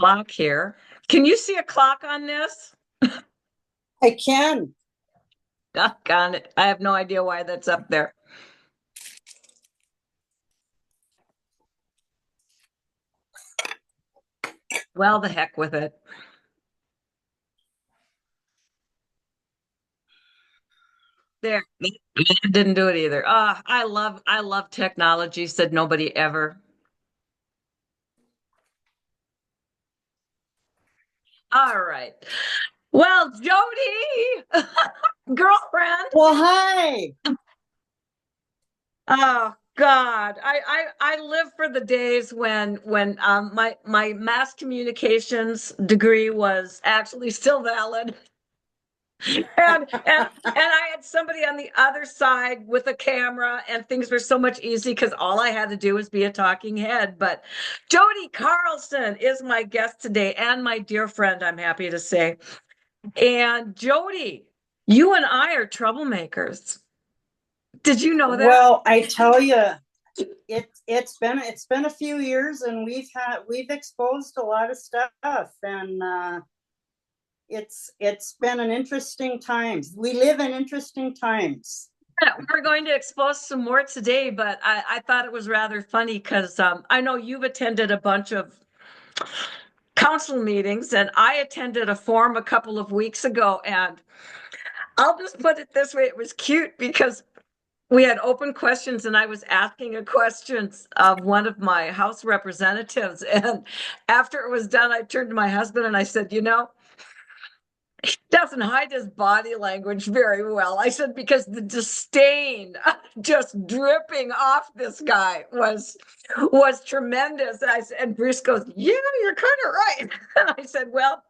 clock here. Can you see a clock on this? I can. Doggone it. I have no idea why that's up there. Well, the heck with it. There. Didn't do it either. I love technology, said nobody ever. All right. Well, Jodi, girlfriend. Well, hi. Oh God, I live for the days when my mass communications degree was actually still valid. And I had somebody on the other side with a camera, and things were so much easy because all I had to do was be a talking head. But Jodi Carlson is my guest today, and my dear friend, I'm happy to say. And Jodi, you and I are troublemakers. Did you know that? Well, I tell you, it's been a few years, and we've exposed a lot of stuff, and it's been an interesting times. We live in interesting times. We're going to expose some more today, but I thought it was rather funny because I know you've attended a bunch of council meetings, and I attended a forum a couple of weeks ago. And I'll just put it this way, it was cute because we had open questions, and I was asking a question of one of my House representatives. And after it was done, I turned to my husband and I said, doesn't hide his body language very well. I said, because the disdain just dripping off this guy was tremendous. And and Bruce goes, yeah, you're kind of right. And I said, well,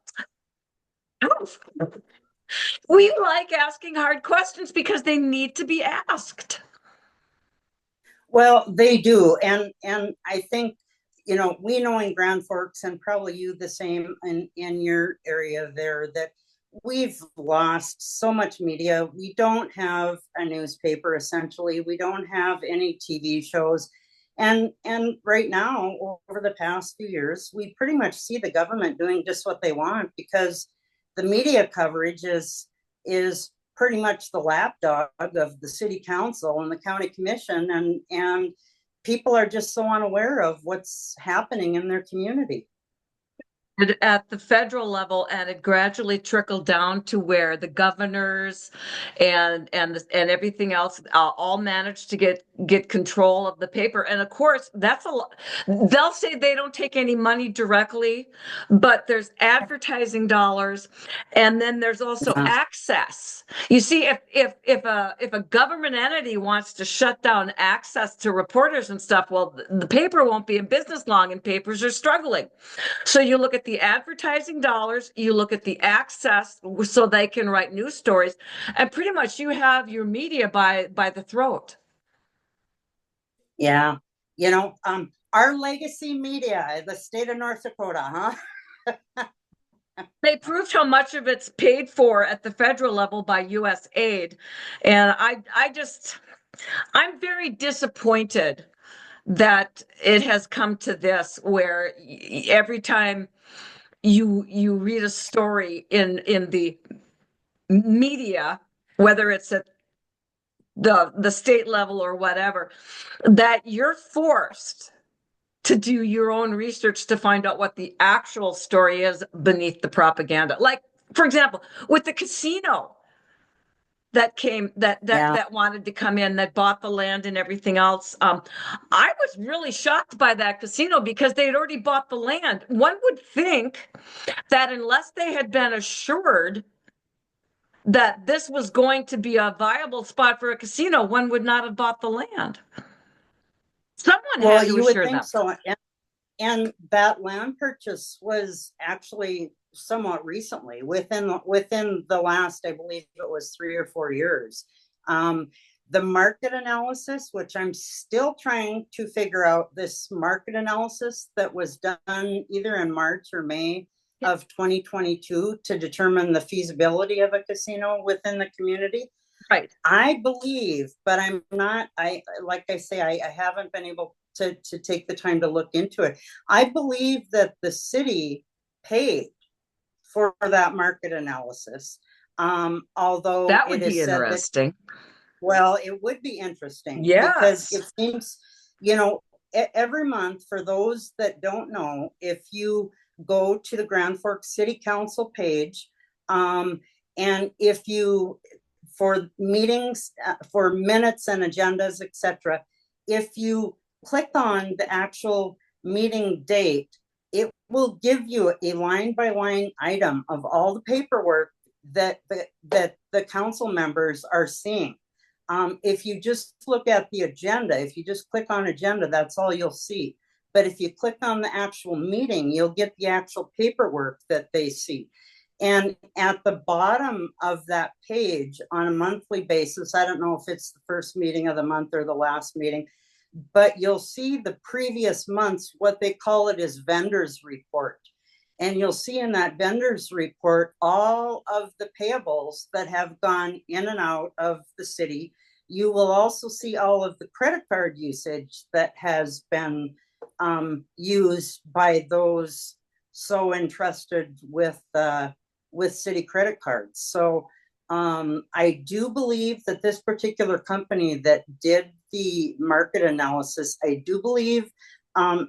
we like asking hard questions because they need to be asked. Well, they do, and I think we know in Grand Forks, and probably you the same in your area there, that we've lost so much media. We don't have a newspaper, essentially. We don't have any TV shows. And right now, over the past few years, we pretty much see the government doing just what they want, because the media coverage is pretty much the lapdog of the city council and the county commission, and people are just so unaware of what's happening in their community. At the federal level, and it gradually trickled down to where the governors and everything else all managed to get control of the paper. And of course, that's a lot. They'll say they don't take any money directly, but there's advertising dollars, and then there's also Yeah. access. You see, if a government entity wants to shut down access to reporters and stuff, well, the paper won't be in business long, and papers are struggling. So you look at the advertising dollars, you look at the access so they can write news stories, and pretty much you have your media by the throat. Yeah. Our legacy media, the state of North Dakota, huh? They proved how much of it's paid for at the federal level by US aid. And I'm very disappointed that it has come to this where every time you read a story in the media, whether it's at the state level or whatever, that you're forced to do your own research to find out what the actual story is beneath the propaganda. Like, for example, with the casino that came Yeah. that wanted to come in, that bought the land and everything else. I was really shocked by that casino because they had already bought the land. One would think that unless they had been assured that this was going to be a viable spot for a casino, one would not have bought the land. Someone Well, had to you would assure think them. so. And that land purchase was actually somewhat recently, within the last, I believe it was 3 or 4 years. The market analysis, which I'm still trying to figure out, this market analysis that was done either in March or May of 2022 to determine the feasibility of a casino within the community. Right. I believe, but I'm not, like I say, I haven't been able to take the time to look into it. I believe that the city paid for that market analysis. Although That it would be is said that, interesting. well, it would be interesting because Yes. it seems, you know, every month, for those that don't know, if you go to the Grand Forks City Council page, and if you, for meetings, for minutes and agendas, etc., if you click on the actual meeting date, it will give you a line by line item of all the paperwork that the council members are seeing. If you just look at the agenda, if you just click on agenda, that's all you'll see. But if you click on the actual meeting, you'll get the actual paperwork that they see. And at the bottom of that page on a monthly basis, I don't know if it's the first meeting of the month or the last meeting, but you'll see the previous months, what they call it is vendors report. And you'll see in that vendors report all of the payables that have gone in and out of the city. You will also see all of the credit card usage that has been used by those so entrusted with city credit cards. So I do believe that this particular company that did the market analysis, I do believe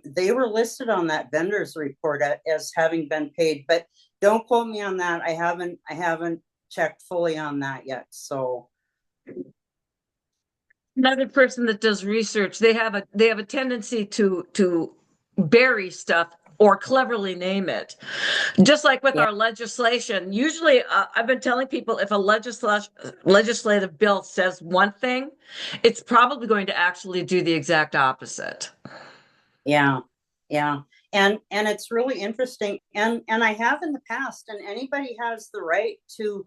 they were listed on that vendors report as having been paid, but don't quote me on that. I haven't checked fully on that yet. So Another person that does research, they have a tendency to bury stuff or cleverly name it. Just like with yeah, our legislation, usually I've been telling people if a legislative bill says one thing, it's probably going to actually do the exact opposite. yeah, yeah. And it's really interesting. And I have in the past, and anybody has the right to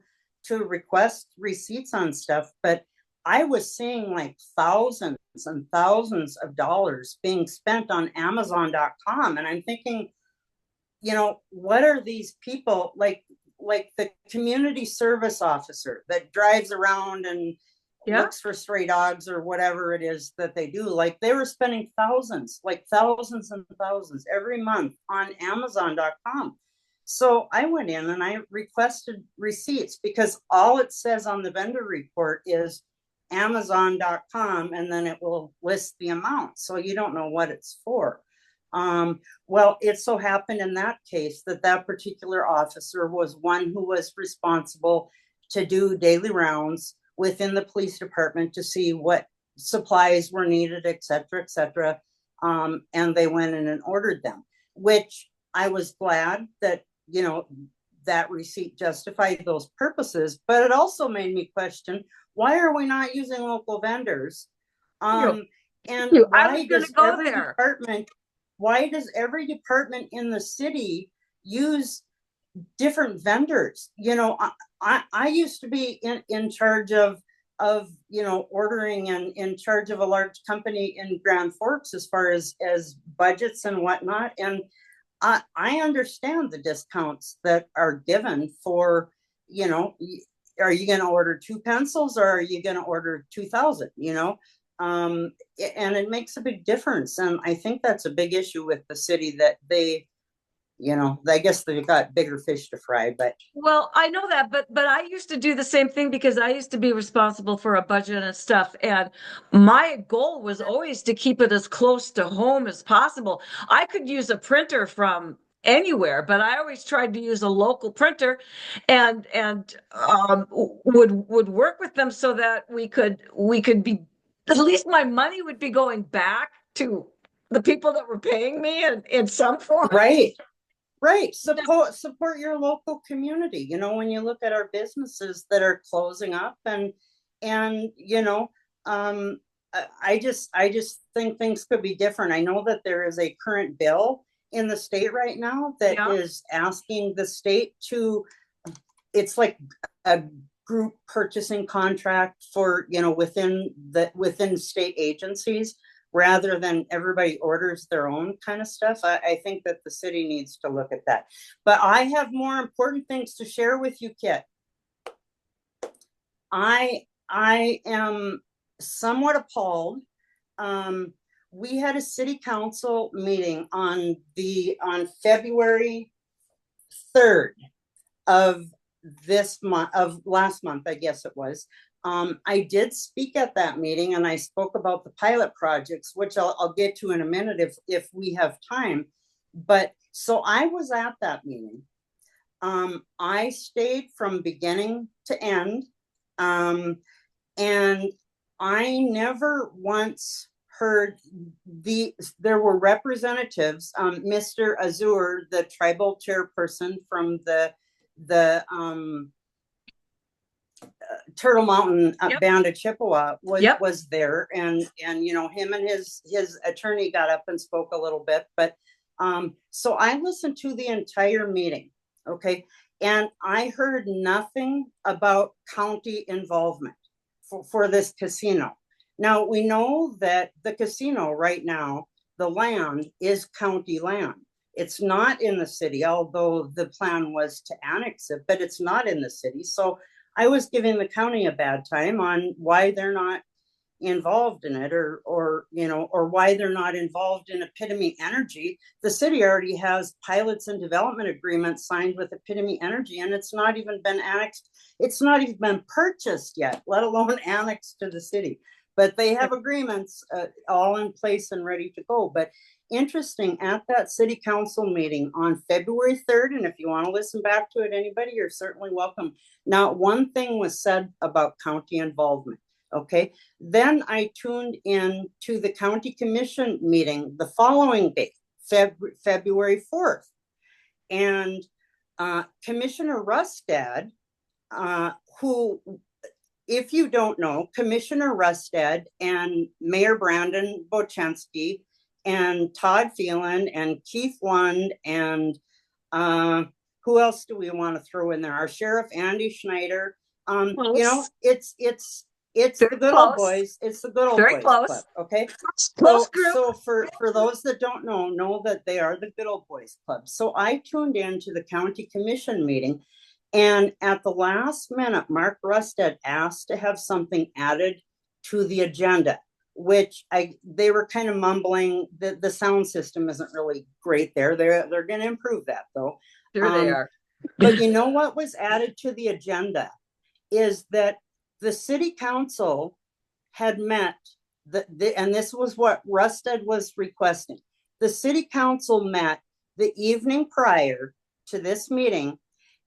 request receipts on stuff, but I was seeing like thousands and thousands of dollars being spent on Amazon.com. And I'm thinking, what are these people like the community service officer that drives around and Yeah. looks for stray dogs or whatever it is that they do. Like they were spending thousands, like thousands and thousands every month on Amazon.com. So I went in and I requested receipts because all it says on the vendor report is Amazon.com, and then it will list the amount. So you don't know what it's for. Well, it so happened in that case that that particular officer was one who was responsible to do daily rounds within the police department to see what supplies were needed, et cetera, et cetera. And they went in and ordered them, which I was glad that, that receipt justified those purposes, but it also made me question, why are we not using local vendors? You. And I was going to go there. why does every department in the city use different vendors? I used to be in charge of ordering and in charge of a large company in Grand Forks as far as budgets and whatnot. And I understand the discounts that are given for, are you going to order 2 pencils or are you going to order 2,000, and it makes a big difference. And I think that's a big issue with the city that they, I guess they've got bigger fish to fry, but. Well, I know that, but I used to do the same thing because I used to be responsible for a budget and stuff. And my goal was always to keep it as close to home as possible. I could use a printer from anywhere, but I always tried to use a local printer and would work with them so that we could be, at least my money would be going back to the people that were paying me in some form. Right. Support your local community. When you look at our businesses that are closing up and I just think things could be different. I know that there is a current bill in the state right now that is asking the state to, it's like a group purchasing contract for, within state agencies, rather than everybody orders their own kind of stuff. I think that the city needs to look at that. But I have more important things to share with you, Kit. I am somewhat appalled. We had a city council meeting on February 3rd of this month, of last month, I guess it was. I did speak at that meeting, and I spoke about the pilot projects, which I'll get to in a minute if we have time. But so I was at that meeting. I stayed from beginning to end, and I never once heard there were representatives, Mr. Azur, the tribal chairperson from the Turtle Mountain Yep. Band of Chippewa Yep. was there, and him and his attorney got up and spoke a little bit, but so I listened to the entire meeting, okay, and I heard nothing about county involvement for this casino. Now we know that the casino right now, the land is county land. It's not in the city, although the plan was to annex it, but it's not in the city. So I was giving the county a bad time on why they're not involved in it, or why they're not involved in Epitome Energy. The city already has pilots and development agreements signed with Epitome Energy, and it's not even been annexed. It's not even been purchased yet, let alone annexed to the city. But they have agreements all in place and ready to go. But interesting, at that city council meeting on February 3rd, and if you want to listen back to it, anybody, you're certainly welcome. Not one thing was said about county involvement. Okay. Then I tuned in to the county commission meeting the following day, February 4th. And Commissioner Rustad, who, if you don't know, Commissioner Rustad and Mayor Brandon Bochensky and Todd Phelan and Keith Lund and who else do we want to throw in there? Our Sheriff Andy Schneider. It's the good old boys. It's the good old boys club. Okay. So for those that don't know that they are the good old boys club. So I tuned in to the county commission meeting, and at the last minute, Mark Rustad asked to have something added to the agenda, which they were kind of mumbling. The sound system isn't really great there. They're going to improve that though. Sure they are. But you know what was added to the agenda is that the city council had met, and this was what Rustad was requesting. The city council met the evening prior to this meeting,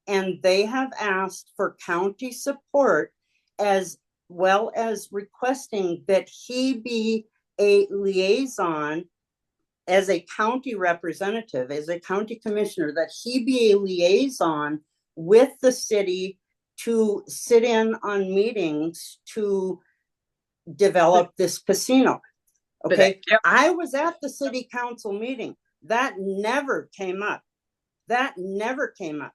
and they have asked for county support as well as requesting that he be a liaison as a county representative, as a county commissioner, that he be a liaison with the city to sit in on meetings to develop this casino. Okay. Yep. I was at the city council meeting. That never came up.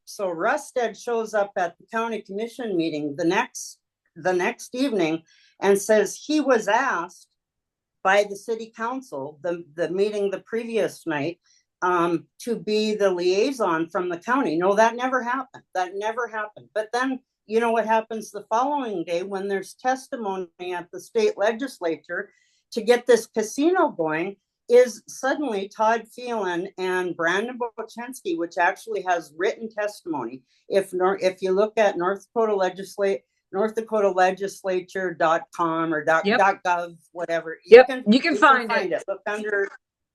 So Rustad shows up at the county commission meeting the next evening and says he was asked by the city council, the meeting the previous night, to be the liaison from the county. No, that never happened. But then, you know what happens the following day when there's testimony at the state legislature to get this casino going is suddenly Todd Phelan and Brandon Bochensky, which actually has written testimony. If you look at North Dakota legislature.com or .gov, whatever, you can find it.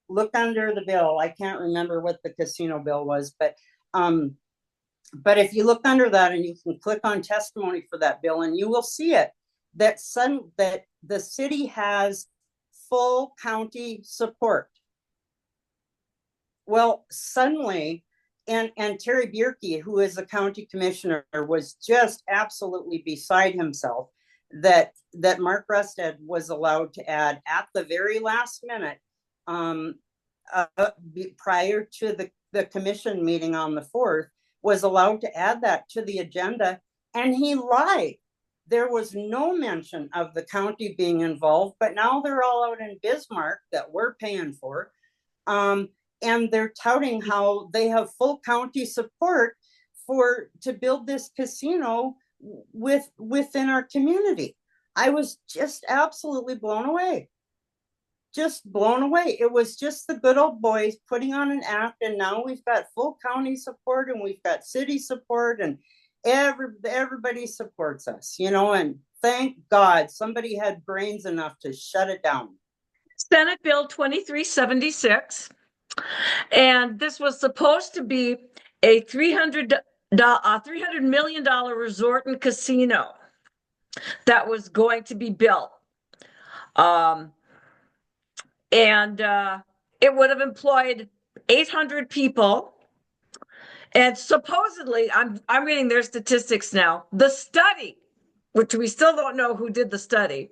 Look under the bill. I can't remember what the casino bill was, but if you look under that and you can click on testimony for that bill, and you will see it, that the city has full county support. Well, suddenly, and Terry Bierke, who is the county commissioner, was just absolutely beside himself that Mark Rustad was allowed to add at the very last minute, prior to the commission meeting on the 4th, was allowed to add that to the agenda, and he lied. There was no mention of the county being involved, but now they're all out in Bismarck that we're paying for. And they're touting how they have full county support to build this casino within our community. I was just absolutely blown away. just blown away. It was just the good old boys putting on an act, and now we've got full county support and we've got city support, and everybody supports us, and thank God somebody had brains enough to shut it down. Senate Bill 2376. And this was supposed to be a $300 million resort and casino that was going to be built. And it would have employed 800 people. And supposedly, I'm reading their statistics now. The study, which we still don't know who did the study,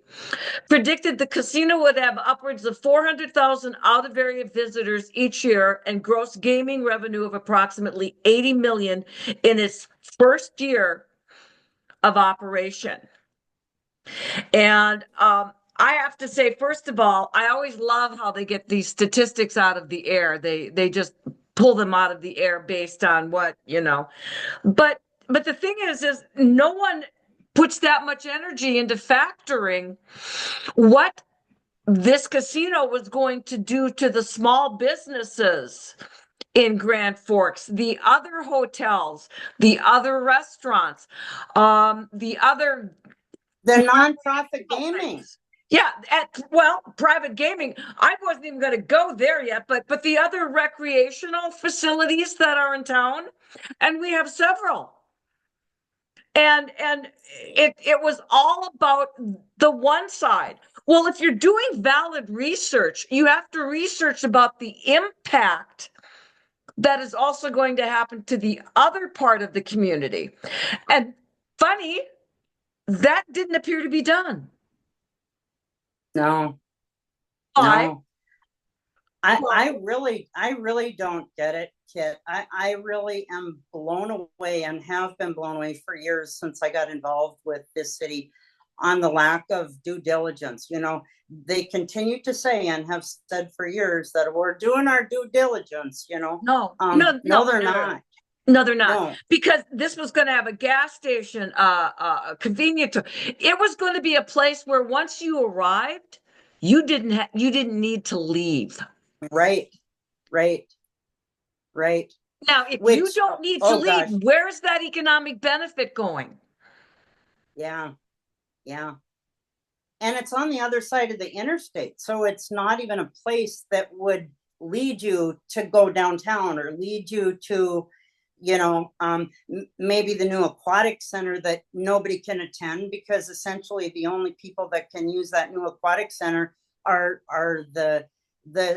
predicted the casino would have upwards of 400,000 out-of-area visitors each year and gross gaming revenue of approximately 80 million in its first year of operation. And I have to say, first of all, I always love how they get these statistics out of the air. They just pull them out of the air based on what, But the thing is no one puts that much energy into factoring what this casino was going to do to the small businesses in Grand Forks, the other hotels, the other restaurants, the other nonprofit gaming. Yeah, private gaming. I wasn't even going to go there yet, but the other recreational facilities that are in town, and we have several. And it was all about the one side. Well, if you're doing valid research, you have to research about the impact that is also going to happen to the other part of the community. And funny, that didn't appear to be done. No. Why? No. I really don't get it, Kit. I really am blown away and have been blown away for years since I got involved with this city on the lack of due diligence. They continue to say and have said for years that we're doing our due diligence, No, they're not. No, they're not. No. Because this was going to have a gas station, convenient. It was going to be a place where once you arrived, you didn't need to leave. Right. Now, if you don't need to leave, where's that economic benefit going? Yeah. And it's on the other side of the interstate. So it's not even a place that would lead you to go downtown or lead you to, maybe the new aquatic center that nobody can attend, because essentially the only people that can use that new aquatic center are the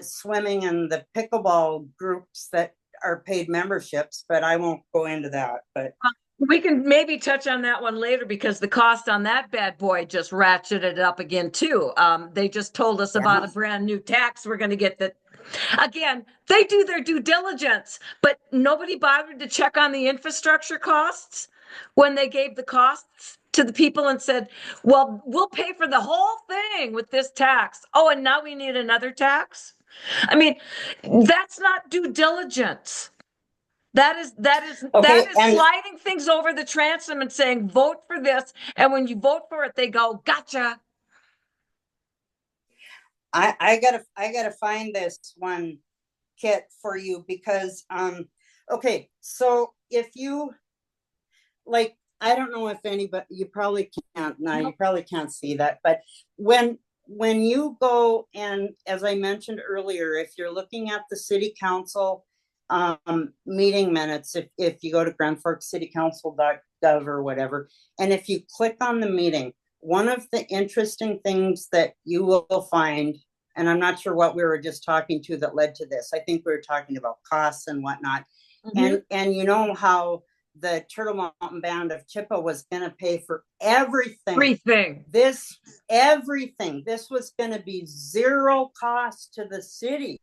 swimming and the pickleball groups that are paid memberships, but I won't go into that. But we can maybe touch on that one later, because the cost on that bad boy just ratcheted up again too. They just told us about a brand new tax we're going to get that. Again, they do their due diligence, but nobody bothered to check on the infrastructure costs when they gave the costs to the people and said, well, we'll pay for the whole thing with this tax. Oh, and now we need another tax? I mean, that's not due diligence. That is sliding things over the transom and saying, vote for this. And when you vote for it, they go, gotcha. I gotta find this one, Kit, for you, because so if you I don't know if anybody, you probably can't, you probably can't see that, but when you go, and as I mentioned earlier, if you're looking at the city council meeting minutes, if you go to grandforkscitycouncil.gov or whatever, and if you click on the meeting, one of the interesting things that you will find, and I'm not sure what we were just talking to that led to this. I think we were talking about costs and whatnot. Mm-hmm. And how the Turtle Mountain Band of Chippewa was going to pay for everything. This was going to be zero cost to the city.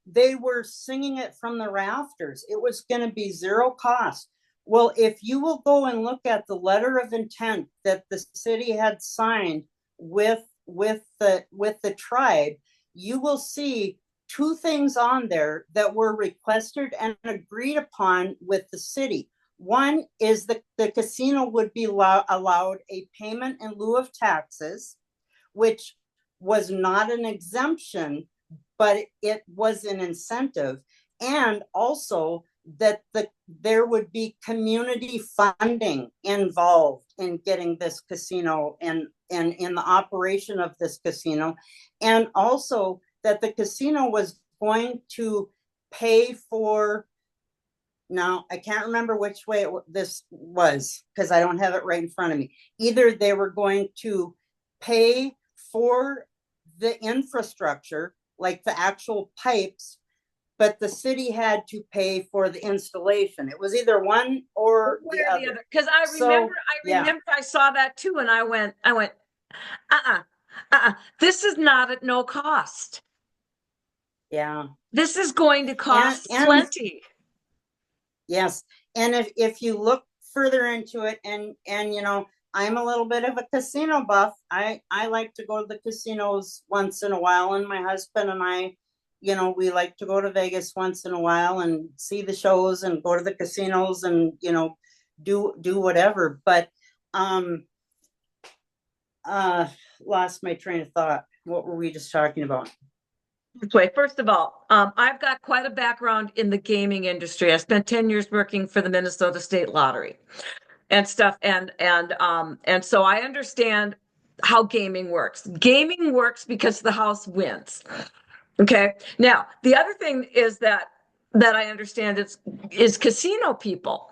They were singing it from the rafters. It was going to be zero cost. Well, if you will go and look at the letter of intent that the city had signed with the tribe, you will see two things on there that were requested and agreed upon with the city. One is that the casino would be allowed a payment in lieu of taxes, which was not an exemption, but it was an incentive. And also that there would be community funding involved in getting this casino and in the operation of this casino. And also that the casino was going to pay for, now I can't remember which way this was because I don't have it right in front of me. Either they were going to pay for the infrastructure, like the actual pipes, but the city had to pay for the installation. It was either one or the other. Because I So remember I saw that too, and I went, this is not at no cost. yeah, This is going to cost and plenty. yes, and if you look further into it, and I'm a little bit of a casino buff. I like to go to the casinos once in a while, and my husband and I, we like to go to Vegas once in a while and see the shows and go to the casinos and do whatever. But lost my train of thought. What were we just talking about? Way. First of all, I've got quite a background in the gaming industry. I spent 10 years working for the Minnesota State Lottery and stuff. And so I understand how gaming works. Gaming works because the house wins. Okay. Now, the other thing is that I understand is casino people.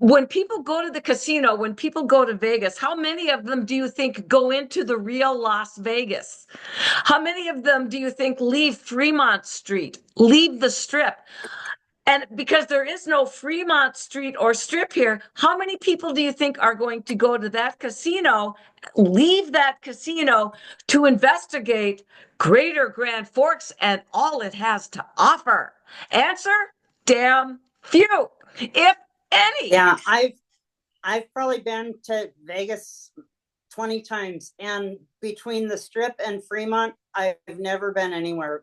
When people go to the casino, when people go to Vegas, how many of them do you think go into the real Las Vegas? How many of them do you think leave Fremont Street, leave the Strip? And because there is no Fremont Street or Strip here, how many people do you think are going to go to that casino, leave that casino to investigate Greater Grand Forks and all it has to offer? Answer, damn few, if any. Yeah, I've probably been to Vegas 20 times, and between the Strip and Fremont, I've never been anywhere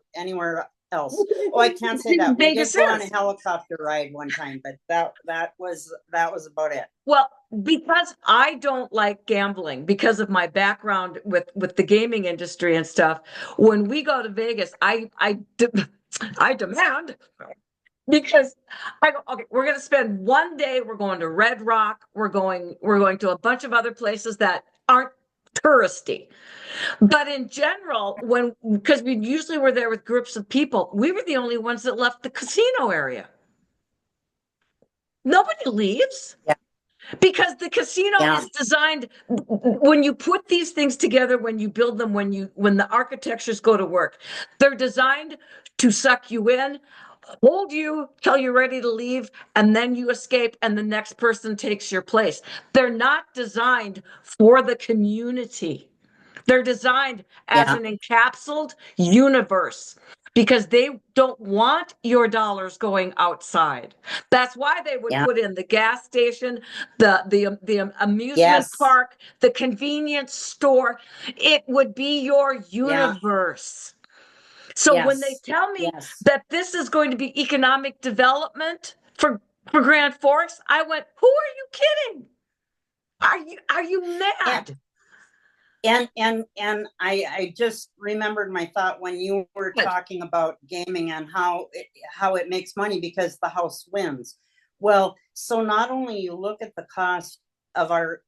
else. Oh, I can't say that. We did go on a helicopter ride one time, but that was about it. Well, because I don't like gambling because of my background with the gaming industry and stuff. When we go to Vegas, I demand, because I go, okay, we're going to spend one day. We're going to Red Rock. We're going to a bunch of other places that aren't touristy. But in general, because we usually were there with groups of people, we were the only ones that left the casino area. Nobody leaves. Yeah. Because the casino is designed, when you put these things together, when you build them, when the architectures go to work, they're designed to suck you in, hold you till you're ready to leave, and then you escape and the next person takes your place. They're not designed for the community. They're designed as an encapsulated universe because they don't want your dollars going outside. That's why they would put in the gas station, the amusement park, the convenience store. It would be your universe. So when they tell me that this is going to be economic development for Grand Forks, I went, who are you kidding? Are you mad? And I just remembered my thought when you were talking about gaming and how it makes money because the house wins. Well, so not only you look at the cost of our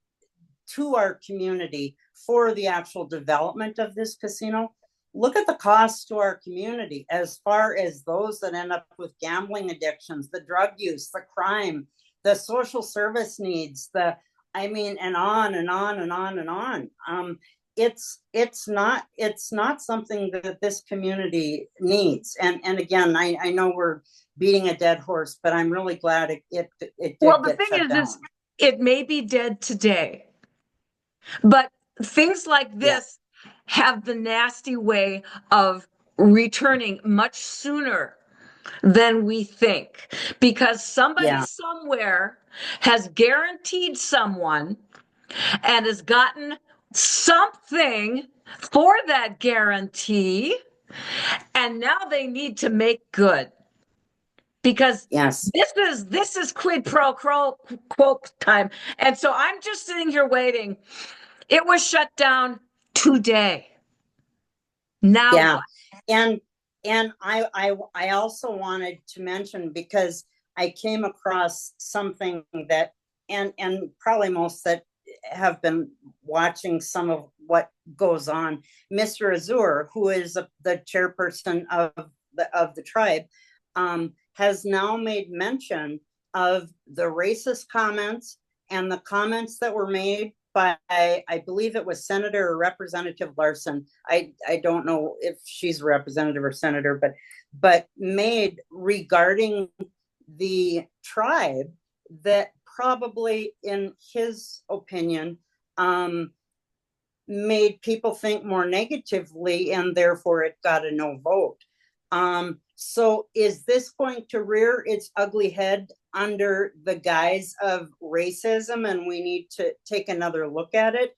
community for the actual development of this casino, look at the cost to our community as far as those that end up with gambling addictions, the drug use, the crime, the social service needs, and on and on and on and on. It's not something that this community needs. And again, I know we're beating a dead horse, but I'm really glad it did. Well, the thing is, it may be dead today, but things like this have the nasty way of returning much sooner than we think, because somebody somewhere has guaranteed someone and has gotten something for that guarantee, and now they need to make good, because this is quid pro quo time. And so I'm just sitting here waiting. It was shut down today. Now Yeah. what? And I also wanted to mention, because I came across something that, and probably most that have been watching some of what goes on, Mr. Azur, who is the chairperson of the tribe, has now made mention of the racist comments and the comments that were made by, I believe it was Senator or Representative Larson. I don't know if she's a representative or senator, but made regarding the tribe, that probably, in his opinion, made people think more negatively, and therefore it got a no vote. So is this going to rear its ugly head under the guise of racism, and we need to take another look at it?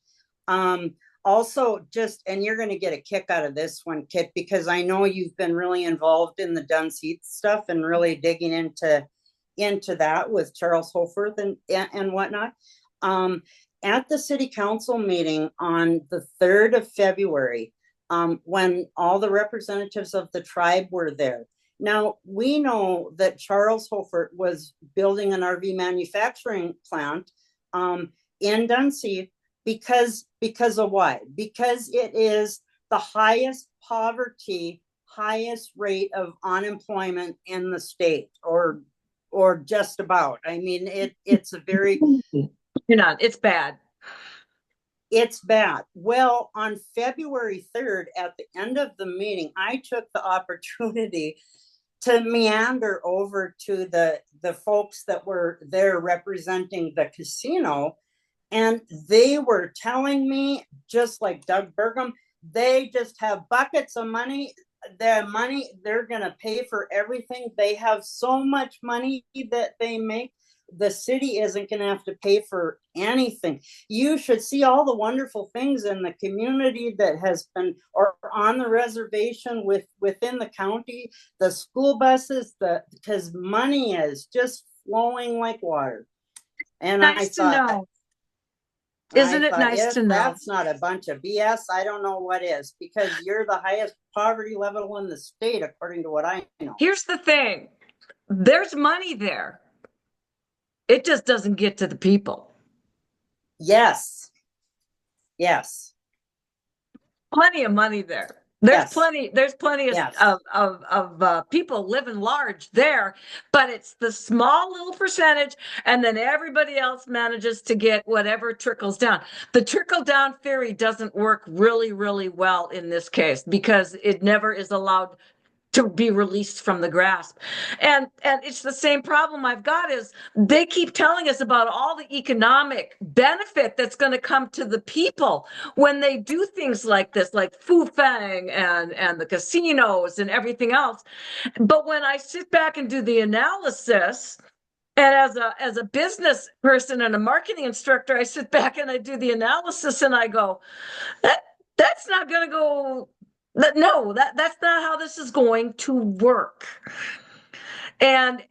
Also, just, and you're going to get a kick out of this one, Kit, because I know you've been really involved in the Duns Heath stuff and really digging into that with Charles Hoforth and whatnot. At the city council meeting on the 3rd of February, when all the representatives of the tribe were there. Now, we know that Charles Hoforth was building an RV manufacturing plant in Dunseith because of why? Because it is the highest poverty, highest rate of unemployment in the state, or just about. I mean, it's a very, You're not. It's bad. it's bad. Well, on February 3rd, at the end of the meeting, I took the opportunity to meander over to the folks that were there representing the casino, and they were telling me, just like Doug Burgum, they just have buckets of money. Their money, they're going to pay for everything. They have so much money that they make. The city isn't going to have to pay for anything. You should see all the wonderful things in the community that has been, or on the reservation within the county, the school buses, because money is just flowing like water. And Nice to know. Isn't it nice to know? That's not a bunch of BS. I don't know what is, because you're the highest poverty level in the state, according to what I know. Here's the thing. There's money there. It just doesn't get to the people. Yes. Yes. Plenty of money there. There's Yes. plenty Yes. of people living large there, but it's the small little percentage, and then everybody else manages to get whatever trickles down. The trickle down theory doesn't work really, really well in this case, because it never is allowed to be released from the grasp. And it's the same problem I've got, is they keep telling us about all the economic benefit that's going to come to the people when they do things like this, like Fufang and the casinos and everything else. But when I sit back and do the analysis, and as a business person and a marketing instructor, I sit back and I do the analysis and I go, that's not going to go. No, that's not how this is going to work. And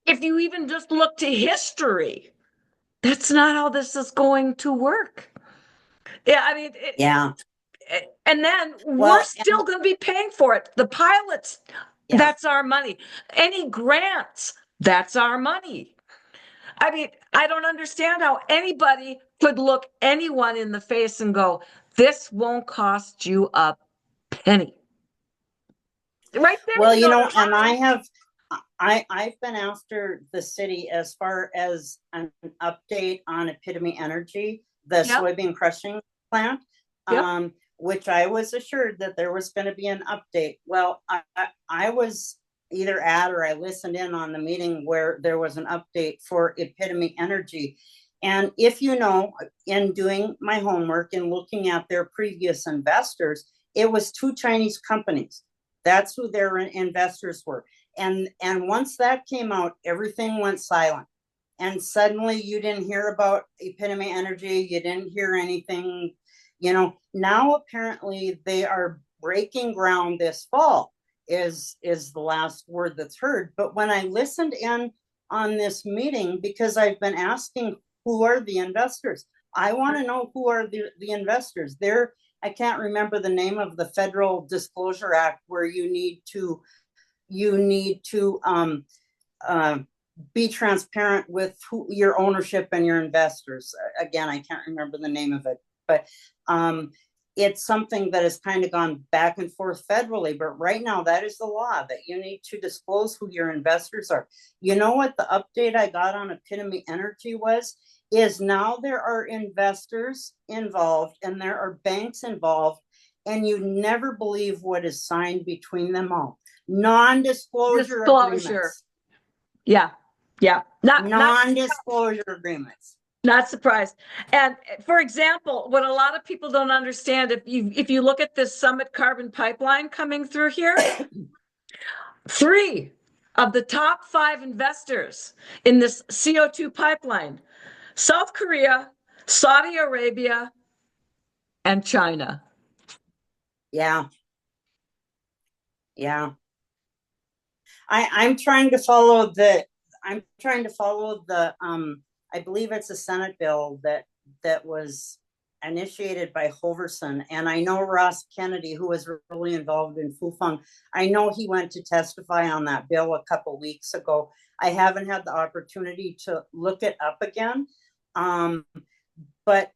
if you even just look to history, that's not how this is going to work. Yeah, I mean, yeah. And then Well, we're still going to be paying for it. The pilots, yeah. that's our money. Any grants, that's our money. I mean, I don't understand how anybody could look anyone in the face and go, this won't cost you a penny. Right there. Well, and I've been after the city as far as an update on Epitome Energy, the soybean crushing plant, which I was assured that there was going to be an update. Well, I was either at, or I listened in on the meeting where there was an update for Epitome Energy. And if you know, in doing my homework and looking at their previous investors, it was 2 Chinese companies. That's who their investors were. And once that came out, everything went silent. And suddenly you didn't hear about Epitome Energy. You didn't hear anything. Now apparently they are breaking ground this fall, is the last word that's heard. But when I listened in on this meeting, because I've been asking, who are the investors? I want to know who are the investors. They're I can't remember the name of the Federal Disclosure Act where you need to uh, be transparent with your ownership and your investors. Again, I can't remember the name of it, but it's something that has kind of gone back and forth federally. But right now, that is the law, that you need to disclose who your investors are. You know what the update I got on Epitome Energy was? Is now there are investors involved and there are banks involved, and you never believe what is signed between them all. Non-disclosure agreements. Yeah. Non-disclosure agreements. Not surprised. And for example, what a lot of people don't understand, if you look at this Summit Carbon Pipeline coming through here, 3 of the top 5 investors in this CO2 pipeline: South Korea, Saudi Arabia, and China. Yeah. Yeah. I'm trying to follow the I believe it's a Senate bill that was initiated by Hoverson. And I know Ross Kennedy, who was really involved in Fufeng, I know he went to testify on that bill a couple weeks ago. I haven't had the opportunity to look it up again. But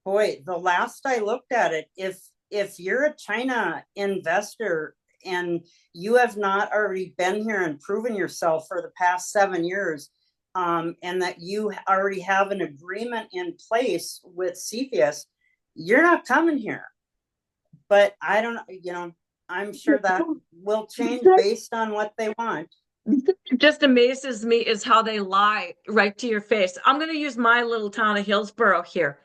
boy, the last I looked at it, if you're a China investor and you have not already been here and proven yourself for the past 7 years, and that you already have an agreement in place with CFIUS, you're not coming here. But I don't, I'm sure that will change based on what they want. Just amazes me is how they lie right to your face. I'm going to use my little town of Hillsborough here.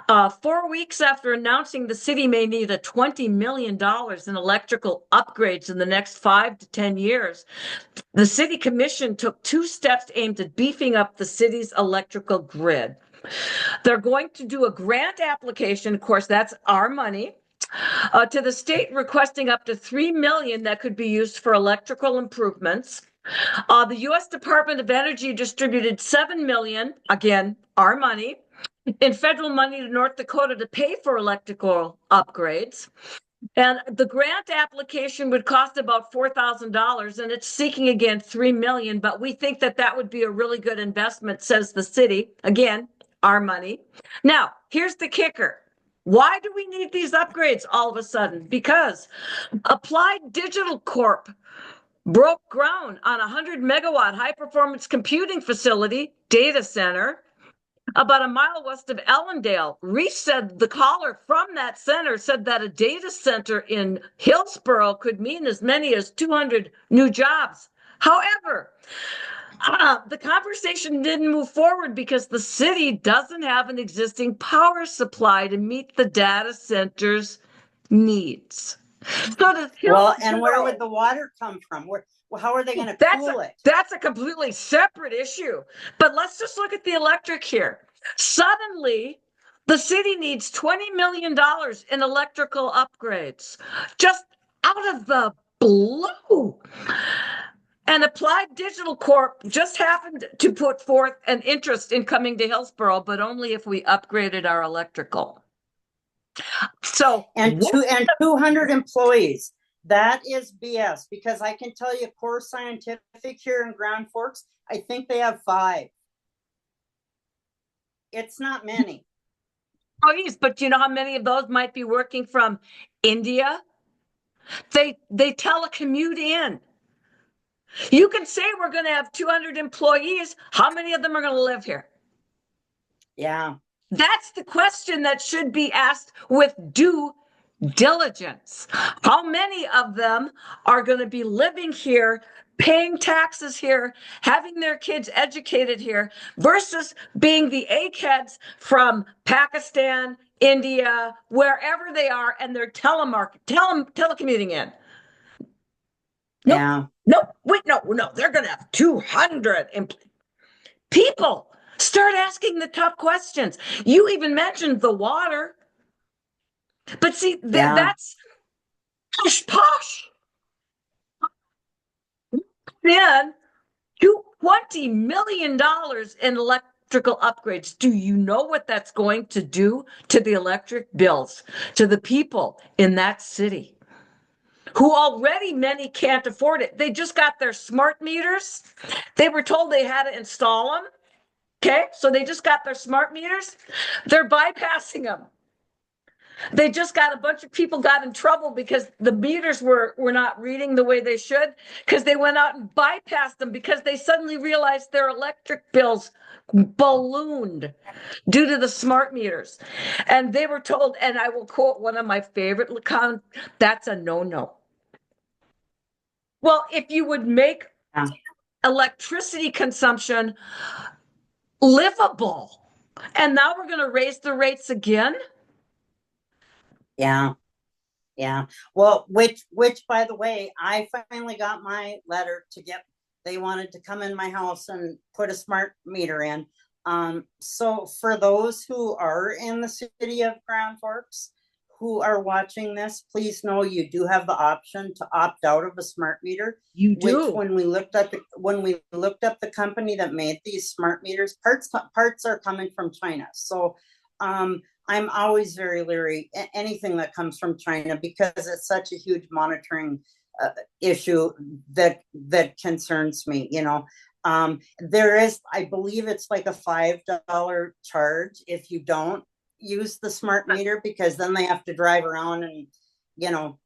4 weeks after announcing the city may need a $20 million in electrical upgrades in the next 5 to 10 years, the city commission took 2 steps aimed at beefing up the city's electrical grid. They're going to do a grant application, of course, that's our money, to the state, requesting up to $3 million that could be used for electrical improvements. The U.S. Department of Energy distributed $7 million, again, our money, in federal money to North Dakota to pay for electrical upgrades. And the grant application would cost about $4,000, and it's seeking again $3 million. But we think that would be a really good investment, says the city. Again, our money. Now, here's the kicker. Why do we need these upgrades all of a sudden? Because Applied Digital Corp broke ground on a 100-megawatt high-performance computing facility data center about a mile west of Ellendale. Reese said, the caller from that center said that a data center in Hillsborough could mean as many as 200 new jobs. However, the conversation didn't move forward because the city doesn't have an existing power supply to meet the data center's needs. Well, and where would the water come from? How are they going to cool it? That's a completely separate issue. But let's just look at the electric here. Suddenly, the city needs $20 million in electrical upgrades, just out of the blue. And Applied Digital Corp just happened to put forth an interest in coming to Hillsborough, but only if we upgraded our electrical. So and 200 employees. That is BS, because I can tell you Core Scientific here in Grand Forks, I think they have 5. It's not many. Employees, but you know how many of those might be working from India? They telecommute in. You can say we're going to have 200 employees. How many of them are going to live here? Yeah. That's the question that should be asked with due diligence. How many of them are going to be living here, paying taxes here, having their kids educated here, versus being the eggheads from Pakistan, India, wherever they are, and they're telecommuting in? Nope. Yeah. Nope. Wait, no. They're going to have 200 people. Start asking the tough questions. You even mentioned the water. But see, that's posh. Then $20 million in electrical upgrades. Do you know what that's going to do to the electric bills, to the people in that city? Who already many can't afford it. They just got their smart meters. They were told they had to install them. Okay, so they just got their smart meters. They're bypassing them. They just got a bunch of people got in trouble because the meters were not reading the way they should because they went out and bypassed them because they suddenly realized their electric bills ballooned due to the smart meters. And they were told, and I will quote one of my favorite accounts, that's a no-no. Well, if you would make electricity consumption livable, and now we're going to raise the rates again. Yeah. Yeah. Well, which by the way, I finally got my letter to get, they wanted to come in my house and put a smart meter in. So for those who are in the city of Grand Forks who are watching this, please know you do have the option to opt out of a smart meter. You do. Which when we looked up the company that made these smart meters, parts are coming from China. So I'm always very leery anything that comes from China because it's such a huge monitoring issue that concerns me. There is, I believe it's like a $5 charge if you don't use the smart meter, because then they have to drive around and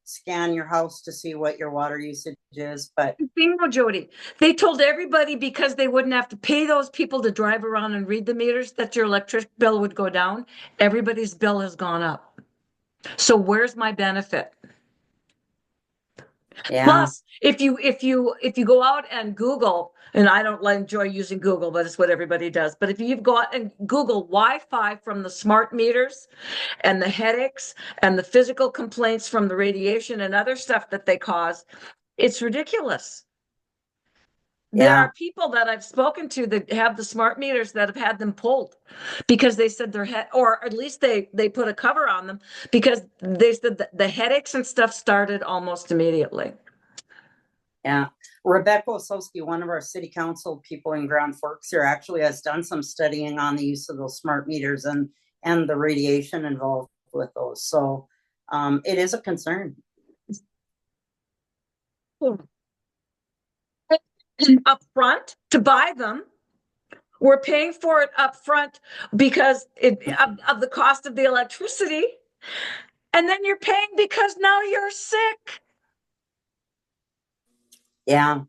scan your house to see what your water usage is. But bingo, Jodi. They told everybody because they wouldn't have to pay those people to drive around and read the meters that your electric bill would go down. Everybody's bill has gone up. So where's my benefit? yeah. Plus, if you go out and Google, and I don't enjoy using Google, but it's what everybody does. But if you go out and Google Wi-Fi from the smart meters and the headaches and the physical complaints from the radiation and other stuff that they cause, it's ridiculous. There are people that I've spoken to that have the smart meters that have had them pulled because they said their head, or at least they put a cover on them because they said that the headaches and stuff started almost immediately. Yeah. Rebecca Osowski, one of our city council people in Grand Forks here, actually has done some studying on the use of those smart meters and the radiation involved with those. So it is a concern. Up front to buy them. We're paying for it up front because of the cost of the electricity. And then you're paying because now you're sick. Yeah.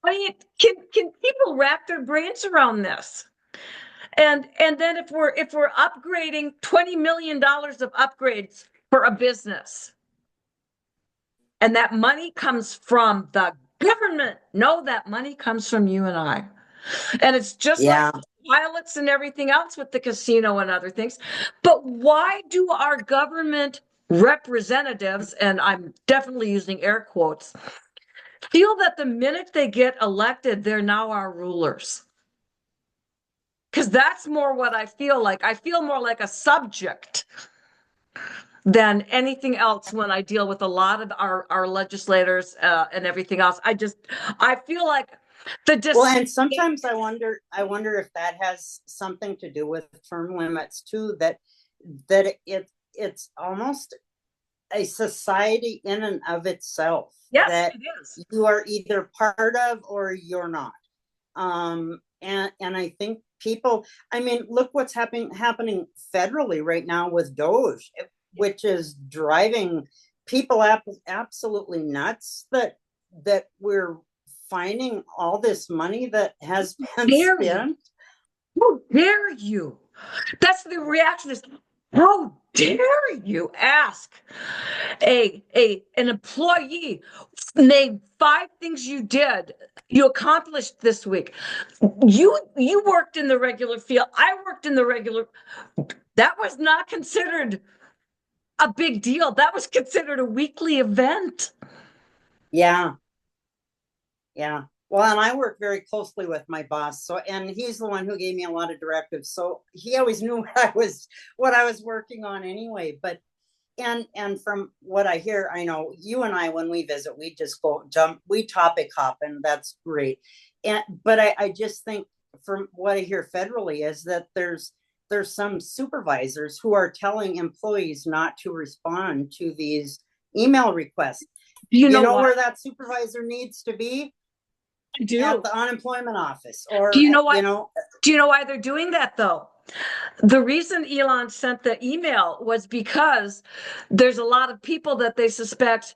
I mean, can people wrap their brains around this? And then if we're upgrading $20 million of upgrades for a business, and that money comes from the government, no, that money comes from you and I. And it's just like pilots and everything else with the casino and other things. But why do our government representatives, and I'm definitely using air quotes, feel that the minute they get elected, they're now our rulers? Because that's more what I feel like. I feel more like a subject than anything else when I deal with a lot of our legislators and everything else. I feel like well, and sometimes I wonder if that has something to do with term limits too, that it's almost a society in and of itself. Yes, that it is. You are either part of or you're not. And I think people, I mean, look what's happening federally right now with Doge, which is driving people absolutely nuts that we're finding all this money that has been spent. How dare you? That's the reaction is, how dare you ask an employee, name 5 things you accomplished this week. You worked in the regular field. I worked in the regular. That was not considered a big deal. That was considered a weekly event. Yeah. Yeah. Well, and I work very closely with my boss. So, and he's the one who gave me a lot of directives. So he always knew what I was working on anyway. But, and from what I hear, I know you and I, when we visit, we just we topic hop, and that's great. But I just think from what I hear federally is that there's some supervisors who are telling employees not to respond to these email requests. You know know what? where that supervisor needs to be? I do. At the unemployment office, or Do you know what? you know, Do you know why they're doing that though? The reason Elon sent the email was because there's a lot of people that they suspect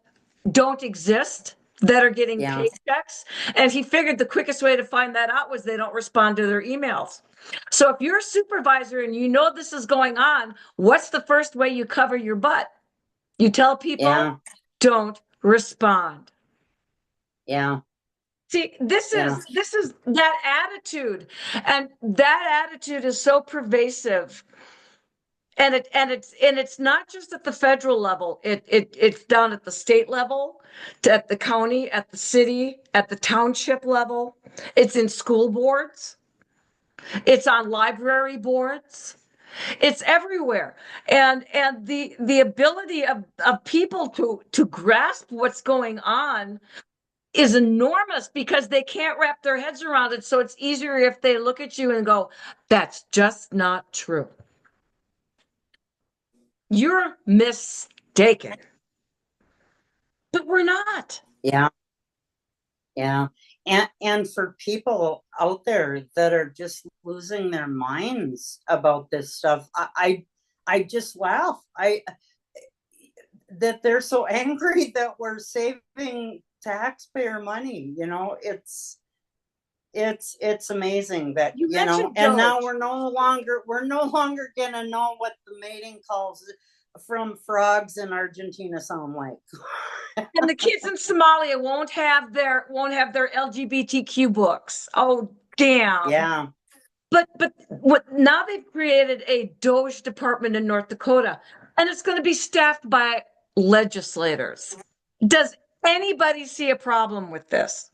don't exist that are getting yeah, paychecks. And he figured the quickest way to find that out was they don't respond to their emails. So if you're a supervisor and you know this is going on, what's the first way you cover your butt? You tell people, yeah, don't respond. yeah, See, this yeah, is that attitude. And that attitude is so pervasive. And it's not just at the federal level. It's down at the state level, at the county, at the city, at the township level. It's in school boards. It's on library boards. It's everywhere. And the ability of people to grasp what's going on is enormous because they can't wrap their heads around it. So it's easier if they look at you and go, that's just not true. You're mistaken. But we're not. yeah, yeah. And for people out there that are just losing their minds about this stuff, I just laugh. I that they're so angry that we're saving taxpayer money. It's amazing that You and mentioned now Doge. we're no longer gonna know what the mating calls from frogs in Argentina sound like. And the kids in Somalia won't have their LGBTQ books. Oh, damn. Yeah, But what now they've created a Doge department in North Dakota, and it's going to be staffed by legislators. Does anybody see a problem with this?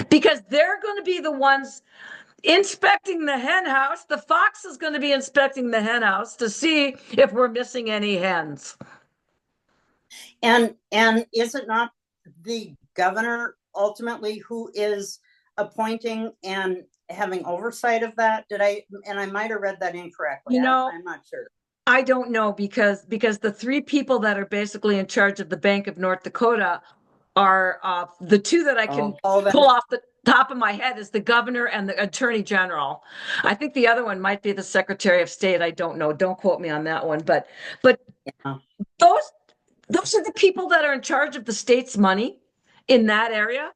Because they're going to be the ones inspecting the hen house. The fox is going to be inspecting the hen house to see if we're missing any hens. and is it not the governor ultimately who is appointing and having oversight of that? I might have read that incorrectly. You know, I'm not sure. I don't know because the three people that are basically in charge of the Bank of North Dakota are the two that I can pull Then off the top of my head is the governor and the attorney general. I think the other one might be the secretary of state. I don't know. Don't quote me on that one. But yeah, those those are the people that are in charge of the state's money in that area.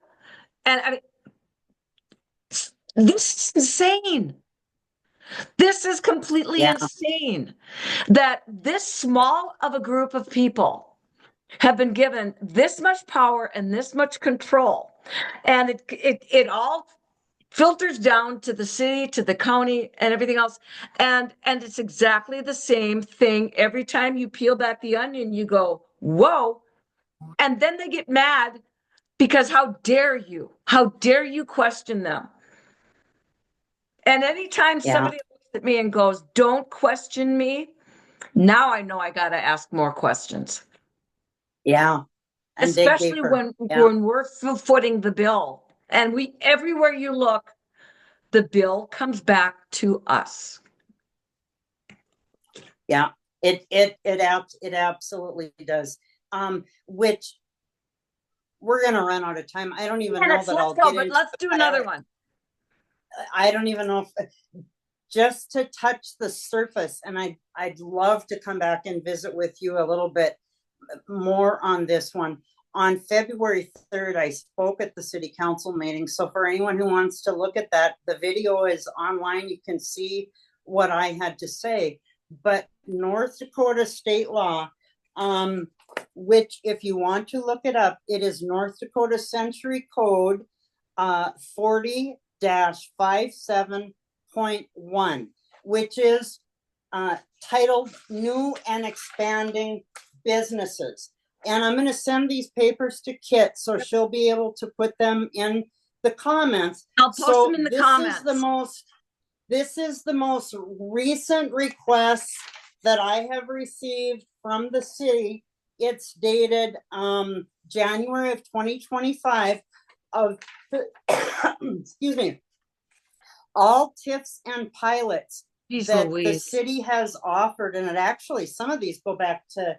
And I mean, this is insane. This is completely yeah, insane that this small of a group of people have been given this much power and this much control. And it all filters down to the city, to the county, and everything else. And it's exactly the same thing. Every time you peel back the onion, you go, whoa. And then they get mad because how dare you? How dare you question them? And anytime yeah, somebody looks at me and goes, don't question me, now I know I got to ask more questions. yeah, and dig Especially deeper. when Yeah, we're footing the bill. And we everywhere you look, the bill comes back to us. yeah. It absolutely does. Which we're gonna run out of time. I don't even know Minutes, that let's I'll go, get but into. let's do another one. I don't even know if just to touch the surface, and I'd love to come back and visit with you a little bit more on this one. On February 3rd, I spoke at the city council meeting. So for anyone who wants to look at that, the video is online. You can see what I had to say. But North Dakota state law, which if you want to look it up, it is North Dakota Century Code 40-57.1, which is titled New and Expanding Businesses. And I'm going to send these papers to Kit so she'll be able to put them in the comments. I'll post them in the comments. This is the most recent request that I have received from the city. It's dated January of 2025 of excuse me, all TIFs and pilots Jeez that the Louise. city has offered, and it actually, some of these go back to,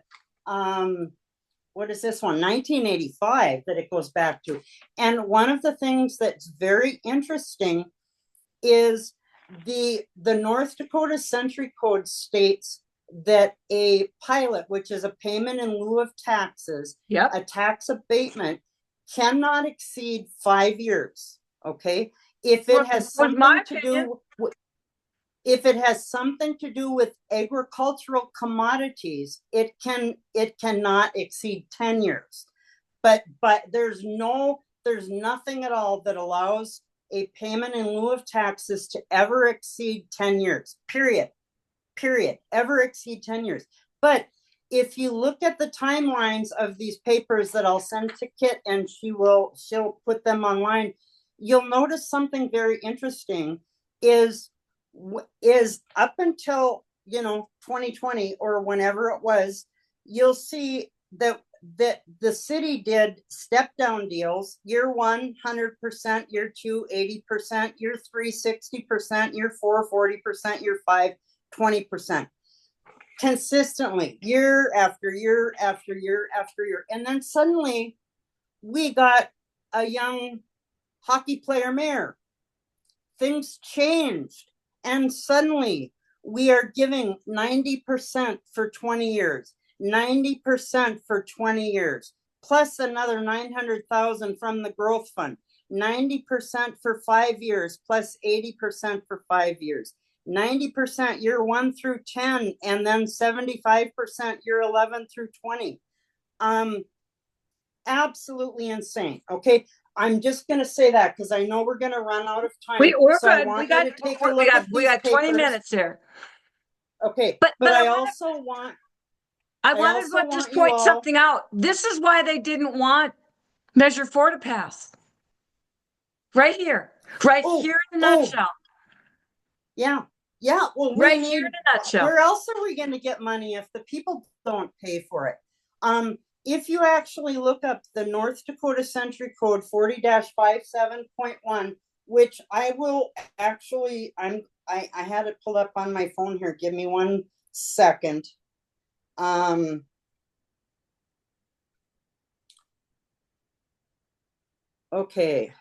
what is this one? 1985 that it goes back to. And one of the things that's very interesting is the North Dakota Century Code states that a pilot, which is a payment in lieu of taxes, Yep. a tax abatement, cannot exceed 5 years. Okay, if it has something to do with, if it has something to do with agricultural commodities, it cannot exceed 10 years. But there's nothing at all that allows a payment in lieu of taxes to ever exceed 10 years, period, ever exceed 10 years. But if you look at the timelines of these papers that I'll send to Kit, and she'll put them online, you'll notice something very interesting is up until, 2020 or whenever it was, you'll see that the city did step down deals. Year 1, 100%, year 2, 80%, year 3, 60%, year 4, 40%, year 5, 20%. Consistently, year after year after year after year. And then suddenly we got a young hockey player mayor. Things changed. And suddenly we are giving 90% for 20 years. 90% for 20 years, plus another 900,000 from the growth fund, 90% for 5 years, plus 80% for 5 years, 90% year 1 through 10, and then 75% year 11 through 20. Absolutely insane. Okay, I'm just going to say that because I know we're going to run out of time. We're so good. I want you to take a look at these we got 20 papers. minutes here. Okay, but I also want. I wanted to just point something out. This is why they didn't want Measure 4 to pass. Right here. Right here in a nutshell. Yeah. Yeah. Well, right here in a nutshell. Where else are we going to get money if the people don't pay for it? If you actually look up the North Dakota Century Code 40-57.1, which I will actually, I had it pulled up on my phone here. Give me 1 second. Okay.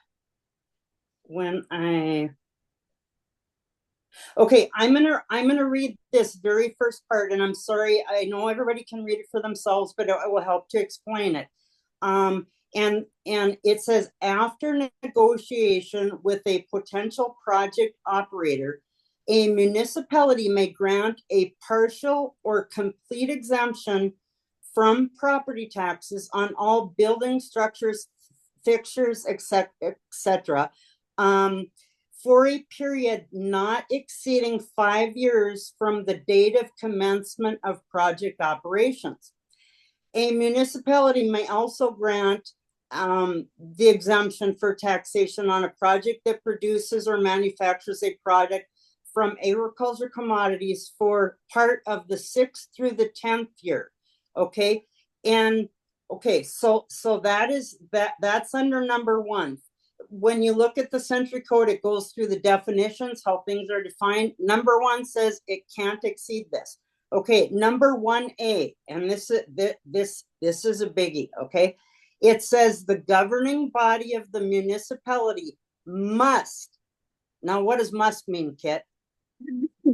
I'm gonna read this very first part, and I'm sorry, I know everybody can read it for themselves, but it will help to explain it. And it says, after negotiation with a potential project operator, a municipality may grant a partial or complete exemption from property taxes on all building structures, fixtures, etc. For a period not exceeding 5 years from the date of commencement of project operations. A municipality may also grant the exemption for taxation on a project that produces or manufactures a product from agriculture commodities for part of the 6th through the 10th year. Okay, and okay, so that's under number 1. When you look at the Century Code, it goes through the definitions, how things are defined. Number 1 says it can't exceed this. Okay, number 1A, and this is a biggie. Okay, it says the governing body of the municipality must. Now, what does must mean, Kit?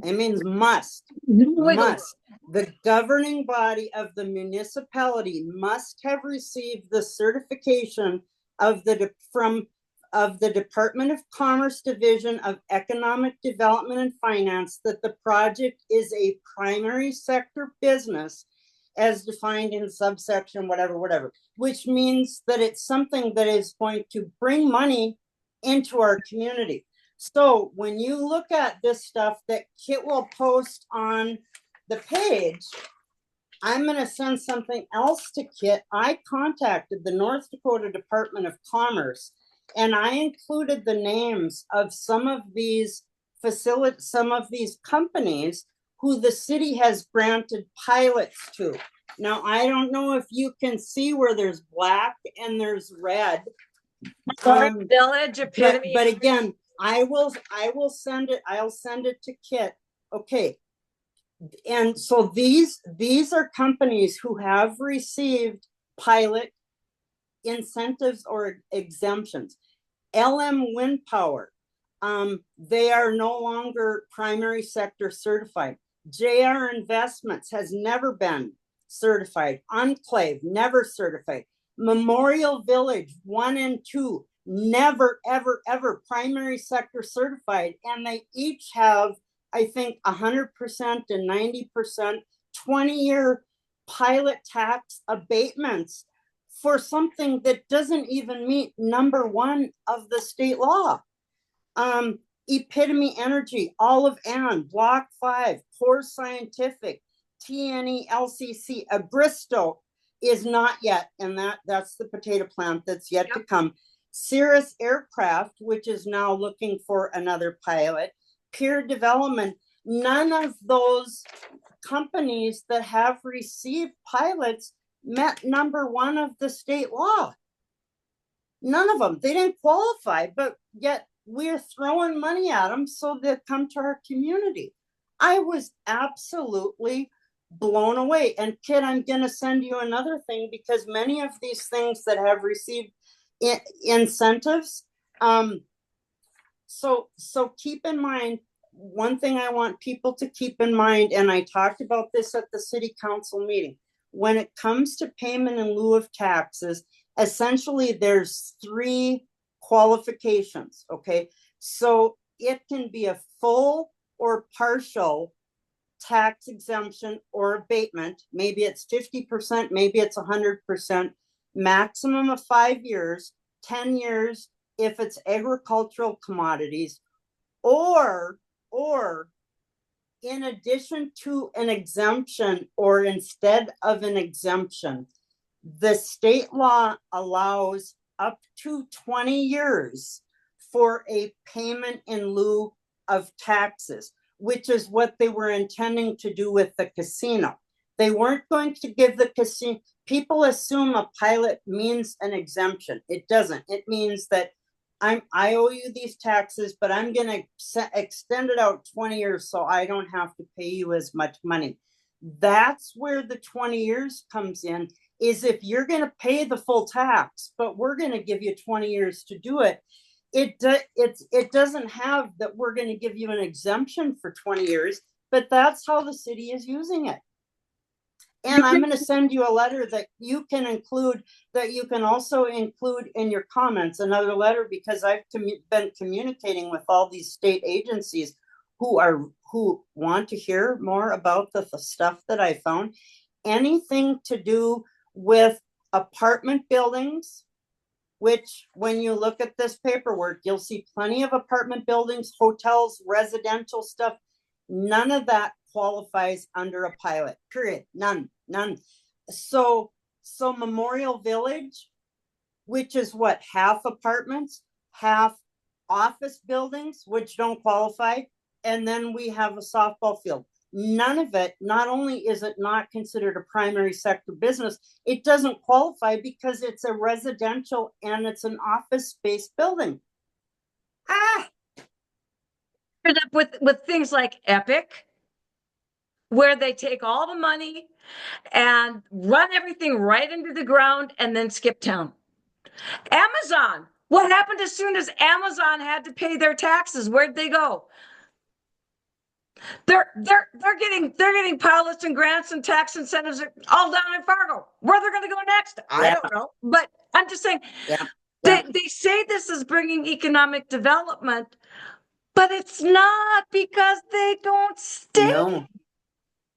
It means must. Must. The governing body of the municipality must have received the certification of the Department of Commerce Division of Economic Development and Finance that the project is a primary sector business as defined in subsection whatever, which means that it's something that is going to bring money into our community. So when you look at this stuff that Kit will post on the page, I'm going to send something else to Kit. I contacted the North Dakota Department of Commerce, and I included the names of some of these companies who the city has granted pilots to. Now, I don't know if you can see where there's black and there's red. Village epitome. But again, I will send it. I'll send it to Kit. Okay. And so these are companies who have received pilot incentives or exemptions. LM Wind Power, they are no longer primary sector certified. JR Investments has never been certified. Enclave, never certified. Memorial Village 1 and 2, never, ever, ever primary sector certified. And they each have, I think, 100% and 90% 20-year pilot tax abatements for something that doesn't even meet number 1 of the state law. Epitome Energy, Olive Ann, Block 5, Core Scientific, TNE LCC, Abristo is not yet, and that's the potato plant that's yet to come. Cirrus Aircraft, which is now looking for another pilot. Peer Development, none of those companies that have received pilots met number 1 of the state law. None of them. They didn't qualify, but yet we're throwing money at them so they come to our community. I was absolutely blown away. And Kit, I'm going to send you another thing, because many of these things that have received incentives. So keep in mind, one thing I want people to keep in mind, and I talked about this at the city council meeting, when it comes to payment in lieu of taxes, essentially there's 3 qualifications. Okay. So it can be a full or partial tax exemption or abatement. Maybe it's 50%, maybe it's 100%, maximum of 5 years, 10 years if it's agricultural commodities, or in addition to an exemption or instead of an exemption, the state law allows up to 20 years for a payment in lieu of taxes, which is what they were intending to do with the casino. They weren't going to give the casino. People assume a pilot means an exemption. It doesn't. It means that I owe you these taxes, but I'm going to extend it out 20 years so I don't have to pay you as much money. That's where the 20 years comes in, is if you're going to pay the full tax, but we're going to give you 20 years to do it. It doesn't have that we're going to give you an exemption for 20 years, but that's how the city is using it. And I'm going to send you a letter that you can include, that you can also include in your comments, another letter, because I've been communicating with all these state agencies who want to hear more about the stuff that I found. Anything to do with apartment buildings, which when you look at this paperwork, you'll see plenty of apartment buildings, hotels, residential stuff. None of that qualifies under a pilot, period. None. So Memorial Village, which is what, half apartments, half office buildings, which don't qualify. And then we have a softball field. None of it, not only is it not considered a primary sector business, it doesn't qualify because it's a residential and it's an office space building. With things like Epic, where they take all the money and run everything right into the ground and then skip town. Amazon, what happened as soon as Amazon had to pay their taxes? Where'd they go? They're getting pilots and grants and tax incentives all down in Fargo. Where they're going to go next, I don't know. But I'm just saying, they say this is bringing economic development, but it's not, because they don't stay. No.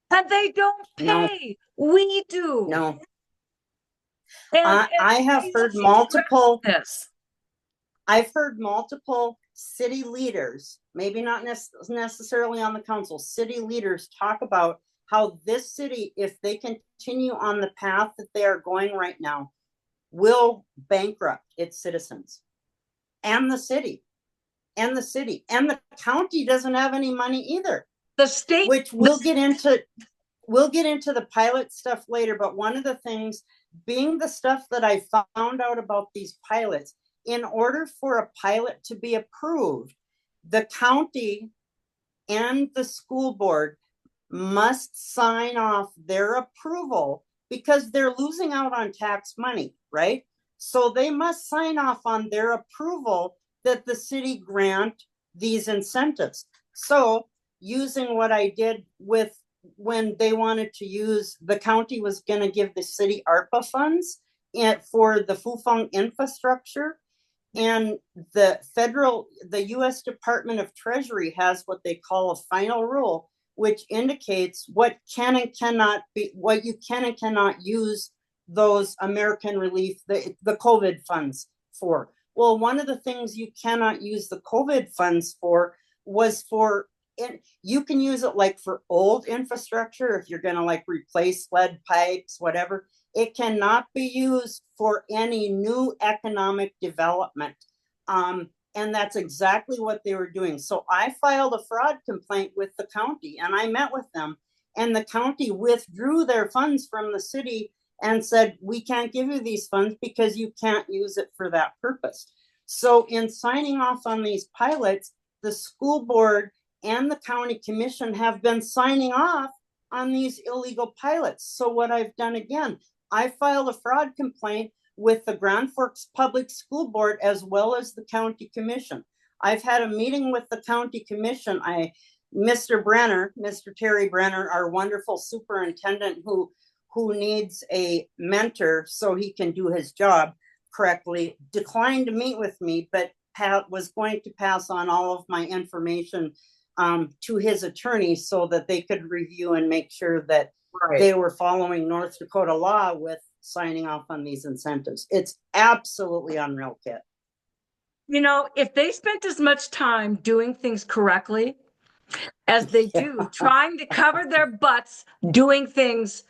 And they don't pay. No. We do. No. And I have heard multiple. I've heard multiple city leaders, maybe not necessarily on the council, city leaders talk about how this city, if they continue on the path that they are going right now, will bankrupt its citizens and the city. And the county doesn't have any money either. The state, which we'll get into the pilot stuff later. But one of the things, being the stuff that I found out about these pilots, in order for a pilot to be approved, the county and the school board must sign off their approval because they're losing out on tax money, right? So they must sign off on their approval that the city grant these incentives. So using what I did with when they wanted to use, the county was going to give the city ARPA funds for the Fufeng infrastructure. And the US Department of Treasury has what they call a final rule, which indicates what can and cannot be, what you can and cannot use those American relief, the COVID funds for. Well, one of the things you cannot use the COVID funds for was for it. You can use it like for old infrastructure, if you're going to like replace lead pipes, whatever. It cannot be used for any new economic development. And that's exactly what they were doing. So I filed a fraud complaint with the county and I met with them, and the county withdrew their funds from the city and said, we can't give you these funds because you can't use it for that purpose. So in signing off on these pilots, the school board and the county commission have been signing off on these illegal pilots. So what I've done again, I filed a fraud complaint with the Grand Forks Public School Board as well as the county commission. I've had a meeting with the county commission. Mr. Terry Brenner, our wonderful superintendent who needs a mentor so he can do his job correctly, declined to meet with me, but was going to pass on all of my information to his attorney so that they could review and make sure that they were following North Dakota law with signing off on these incentives. It's absolutely unreal, Kit. You know, if they spent as much time doing things correctly as they do, trying to cover their butts, doing things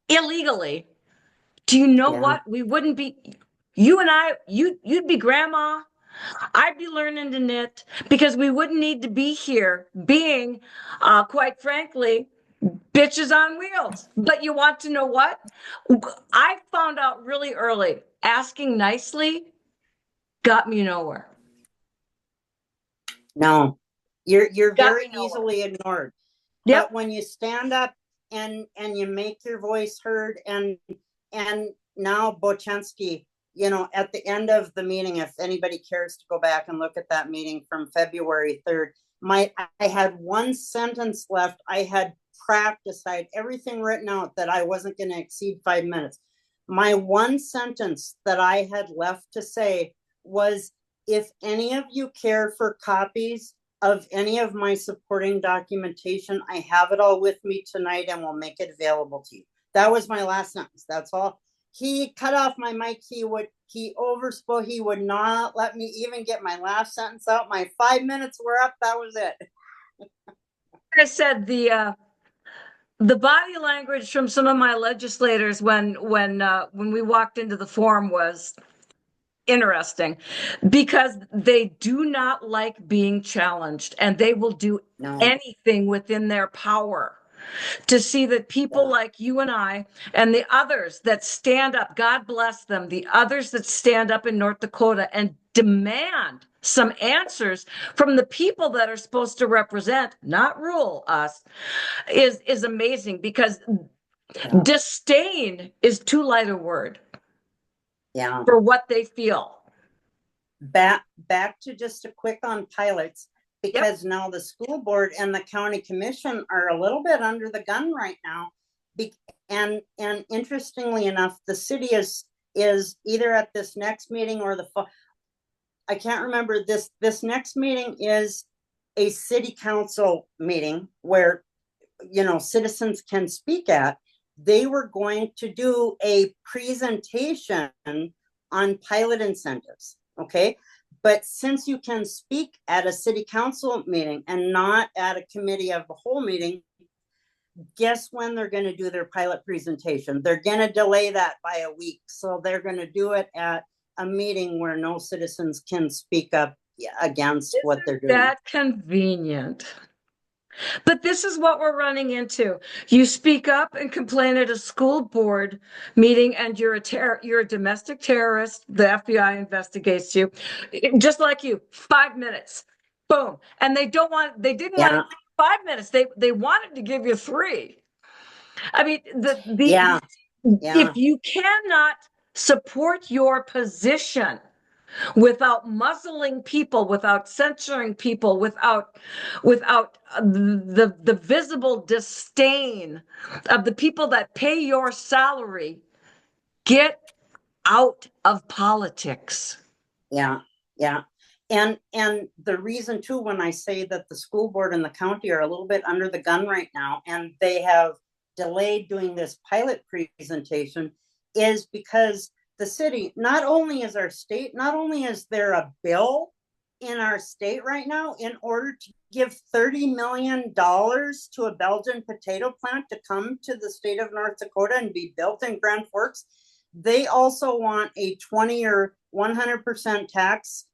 illegally, do you know what? We wouldn't be, you and I, you'd be grandma. I'd be learning to knit because we wouldn't need to be here being, quite frankly, bitches on wheels. But you want to know what? I found out really early, asking nicely got me nowhere. No, you're very easily ignored. Yep. But when you stand up and you make your voice heard, and now Bochensky, you know, at the end of the meeting, if anybody cares to go back and look at that meeting from February 3rd, I had one sentence left. I had practiced, I had everything written out that I wasn't going to exceed 5 minutes. My one sentence that I had left to say was, if any of you care for copies of any of my supporting documentation, I have it all with me tonight and will make it available to you. That was my last sentence. That's all. He cut off my mic. He overspoke. He would not let me even get my last sentence out. My 5 minutes were up. That was it. Like I said, the body language from some of my legislators when we walked into the forum was interesting, because they do not like being challenged, and they will do anything within their power to see that people like you and I and the others that stand up, God bless them, the others that stand up in North Dakota and demand some answers from the people that are supposed to represent, not rule us, is amazing, because disdain is too light a word for what they feel. Back to just a quick on pilots, because now the school board and the county commission are a little bit under the gun right now. And interestingly enough, the city is either at this next meeting or I can't remember, this next meeting is a city council meeting where, you know, citizens can speak at. They were going to do a presentation on pilot incentives. Okay. But since you can speak at a city council meeting and not at a committee of the whole meeting, guess when they're going to do their pilot presentation? They're going to delay that by a week. So they're going to do it at a meeting where no citizens can speak up against what they're doing. That convenient. But this is what we're running into. You speak up and complain at a school board meeting, and you're a domestic terrorist. The FBI investigates you, just like you. 5 minutes. Boom. And they didn't want Yeah, it 5 minutes. They wanted to give you 3. I mean, yeah, yeah, if you cannot support your position without muzzling people, without censoring people, without the visible disdain of the people that pay your salary, get out of politics. yeah, yeah. And the reason too, when I say that the school board and the county are a little bit under the gun right now, and they have delayed doing this pilot presentation, is because the city, not only is our state, not only is there a bill in our state right now in order to give $30 million to a Belgian potato plant to come to the state of North Dakota and be built in Grand Forks. They also want a 20 or 100% tax,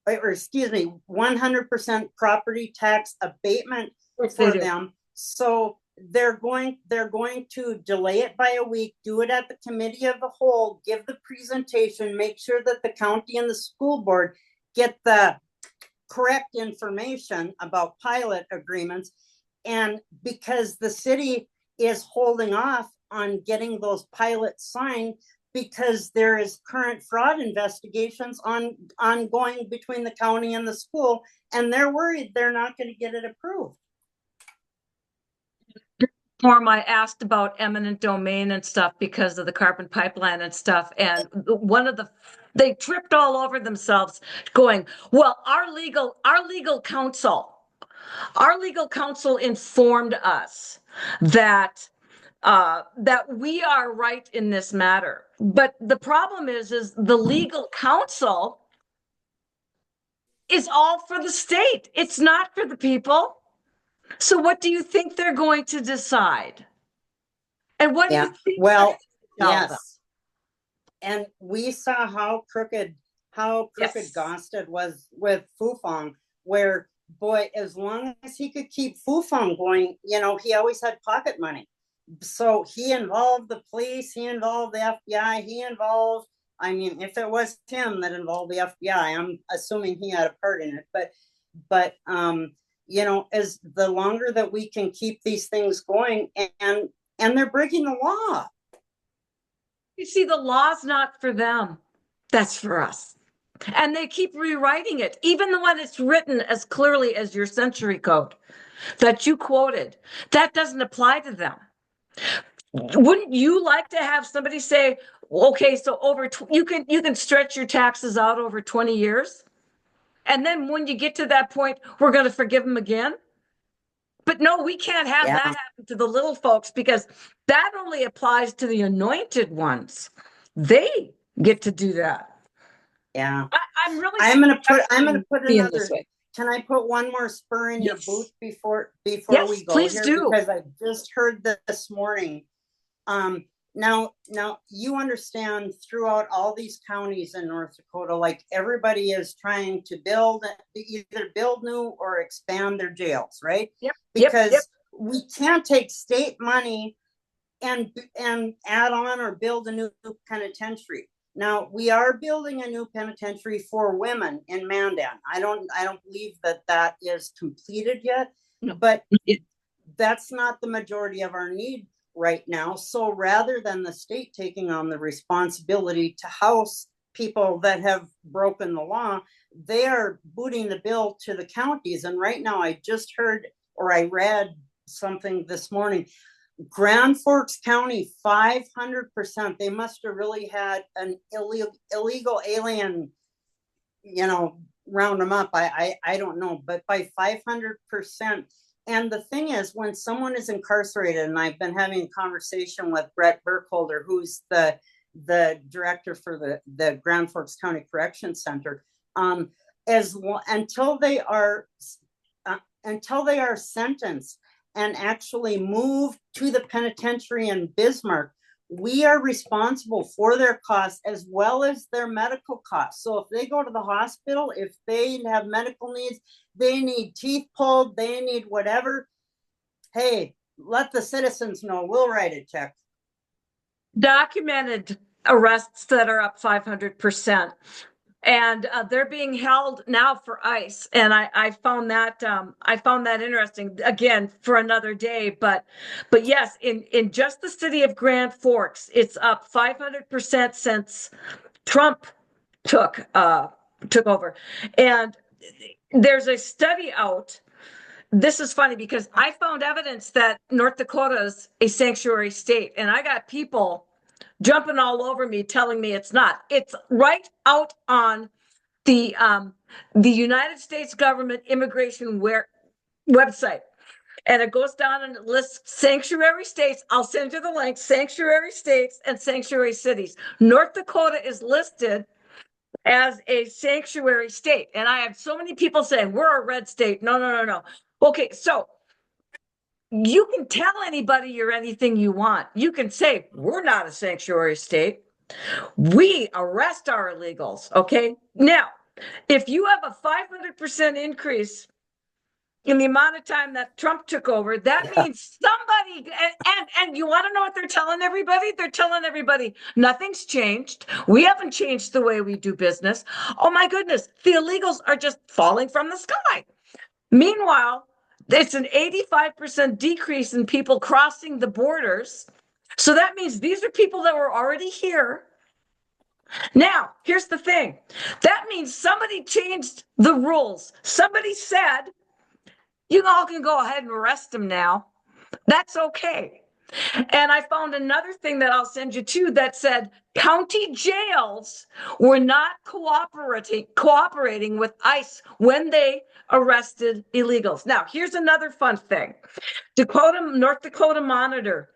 or excuse me, 100% property tax abatement for them. So they're going to delay it by a week, do it at the committee of the whole, give the presentation, make sure that the county and the school board get the correct information about pilot agreements. And because the city is holding off on getting those pilots signed, because there is current fraud investigations ongoing between the county and the school, and they're worried they're not going to get it approved. Form I asked about eminent domain and stuff because of the carbon pipeline and stuff. And they tripped all over themselves going, well, our legal counsel informed us that that we are right in this matter. But the problem is the legal counsel is all for the state. It's not for the people. So what do you think they're going to decide? And what do you think? Well, yes. And we saw how crooked yes. Gosted was with Fufang, where, boy, as long as he could keep Fufang going, he always had pocket money. So he involved the police, he involved the FBI, if it was him that involved the FBI, I'm assuming he had a part in it. But as the longer that we can keep these things going, and they're breaking the law. You see, the law's not for them. That's for us. And they keep rewriting it, even when it's written as clearly as your century code that you quoted. That doesn't apply to them. Wouldn't you like to have somebody say, okay, so you can stretch your taxes out over 20 years? And then when you get to that point, we're going to forgive them again? But no, we can't have that happen to the little folks, because that only applies to the anointed ones. They get to do that. Yeah. I'm really I'm going to put another, can I put one more spur in yes. your boot before yes, we go please here? Do. Because I just heard this morning. Now you understand, throughout all these counties in North Dakota, like, everybody is trying to either build new or expand their jails, right? Yep. Because we can't take state money and add on or build a new penitentiary. Now, we are building a new penitentiary for women in Mandan. I don't believe that is completed yet, no. But that's not the majority of our need right now. So rather than the state taking on the responsibility to house people that have broken the law, they are booting the bill to the counties. And right now, I just heard, or I read something this morning, Grand Forks County, 500%. They must have really had an illegal alien, round them up. I don't know, but by 500%. And the thing is, when someone is incarcerated, and I've been having a conversation with Brett Burkholder, who's the director for the Grand Forks County Correction Center, until they are sentenced and actually moved to the penitentiary in Bismarck, we are responsible for their costs as well as their medical costs. So if they go to the hospital, if they have medical needs, they need teeth pulled, they need whatever, hey, let the citizens know. We'll write a check. Documented arrests that are up 500%. and they're being held now for ICE. And I found that interesting. Again, for another day, but yes, in just the city of Grand Forks, it's up 500% since Trump took over. And there's a study out. This is funny because I found evidence that North Dakota is a sanctuary state, and I got people jumping all over me telling me it's not. It's right out on the United States government immigration website. And it goes down and it lists sanctuary states. I'll send you the link, sanctuary states and sanctuary cities. North Dakota is listed as a sanctuary state. And I have so many people saying we're a red state. No, no, no, no. Okay, so you can tell anybody you're anything you want. You can say we're not a sanctuary state. We arrest our illegals. Okay. Now, if you have a 500% increase in the amount of time that Trump took over, that means somebody, and you want to know what they're telling everybody? They're telling everybody nothing's changed. We haven't changed the way we do business. Oh my goodness, the illegals are just falling from the sky. Meanwhile, it's an 85% decrease in people crossing the borders. So that means these are people that were already here. Now, here's the thing. That means somebody changed the rules. Somebody said, you all can go ahead and arrest them now. That's okay. And I found another thing that I'll send you to that said county jails were not cooperating with ICE when they arrested illegals. Now, here's another fun thing. North Dakota Monitor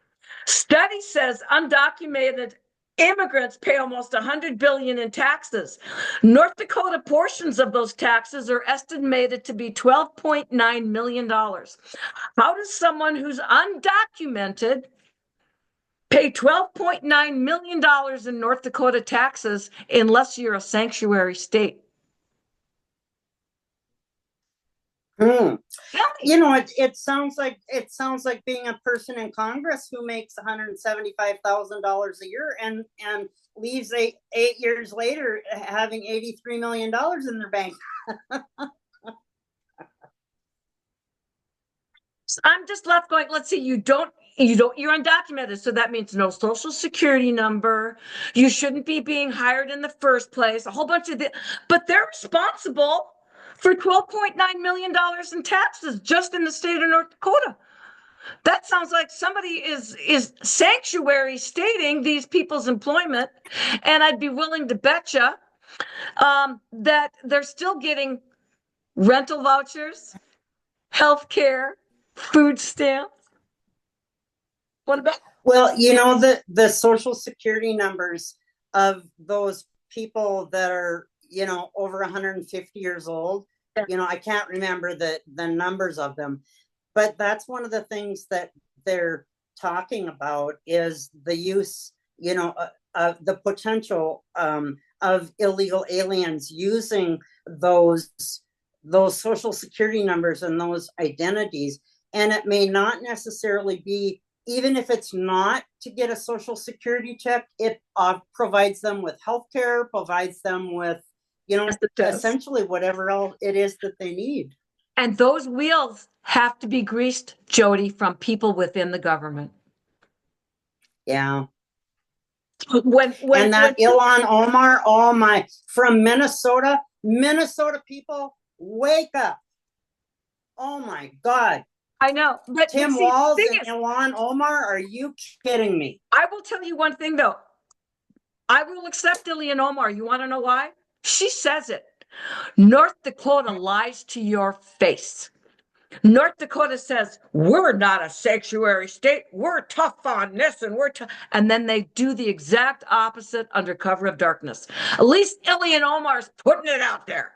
study says undocumented immigrants pay almost 100 billion in taxes. North Dakota portions of those taxes are estimated to be $12.9 million. How does someone who's undocumented pay $12.9 million in North Dakota taxes unless you're a sanctuary state? You know, it sounds like being a person in Congress who makes $175,000 a year and leaves 8 years later having $83 million in their bank. I'm just left going, let's see, you're undocumented. So that means no social security number. You shouldn't be being hired in the first place. A whole bunch of but they're responsible for $12.9 million in taxes just in the state of North Dakota. That sounds like somebody is sanctuary stating these people's employment. And I'd be willing to bet you that they're still getting rental vouchers, health care, food stamps. What about? Well, you know, the social security numbers of those people that are, you know, over 150 years old, you know, I can't remember the numbers of them, but that's one of the things that they're talking about is the use, you know, the potential of illegal aliens using those social security numbers and those identities. And it may not necessarily be, even if it's not to get a social security check, it provides them with healthcare, provides them with, you know, essentially whatever else it is that they need. And those wheels have to be greased, Jodi, from people within the government. Yeah. When Ilhan Omar, oh my, from Minnesota people, wake up. Oh my God. I know, but Tim Walz and Ilhan Omar, are you kidding me? I will tell you one thing though. I will accept Ilhan Omar. You want to know why? She says it. North Dakota lies to your face. North Dakota says, we're not a sanctuary state. We're tough on this and we're tough. And then they do the exact opposite under cover of darkness. At least Ilhan Omar's putting it out there.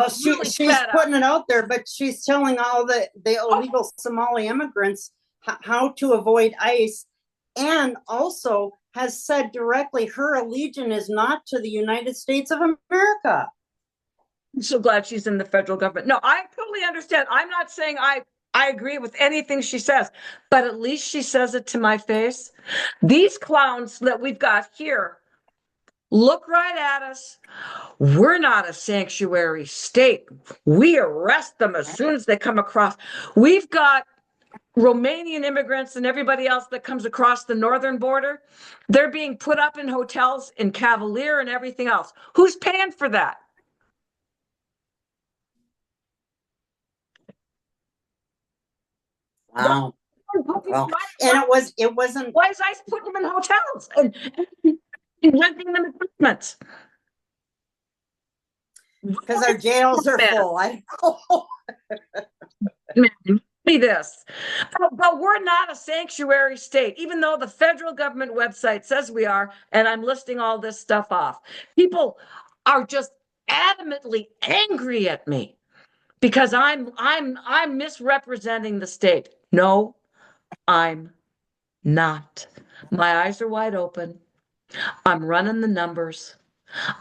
She's putting it out there, but she's telling all the illegal Somali immigrants how to avoid ICE, and also has said directly her allegiance is not to the United States of America. I'm so glad she's in the federal government. No, I totally understand. I'm not saying I agree with anything she says, but at least she says it to my face. These clowns that we've got here look right at us. We're not a sanctuary state. We arrest them as soon as they come across. We've got Romanian immigrants and everybody else that comes across the northern border. They're being put up in hotels in Cavalier and everything else. Who's paying for that? Wow. Well, and it wasn't. Why is ICE putting them in hotels and renting them apartments? Because our jails are full. I know. Me this. But we're not a sanctuary state, even though the federal government website says we are, and I'm listing all this stuff off. People are just adamantly angry at me because I'm misrepresenting the state. No, I'm not. My eyes are wide open. I'm running the numbers.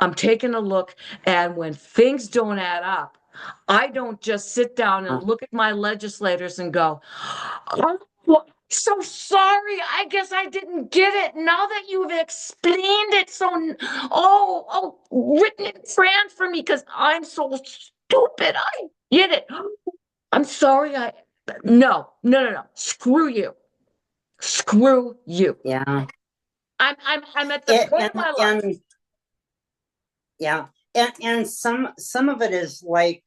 I'm taking a look, and when things don't add up, I don't just sit down and look at my legislators and go, oh, so sorry. I guess I didn't get it. Now that you've explained it written in crayon for me because I'm so stupid. I get it. I'm sorry. No. Screw you. Screw you. Yeah. I'm at the point of my life. Yeah. And some of it is like,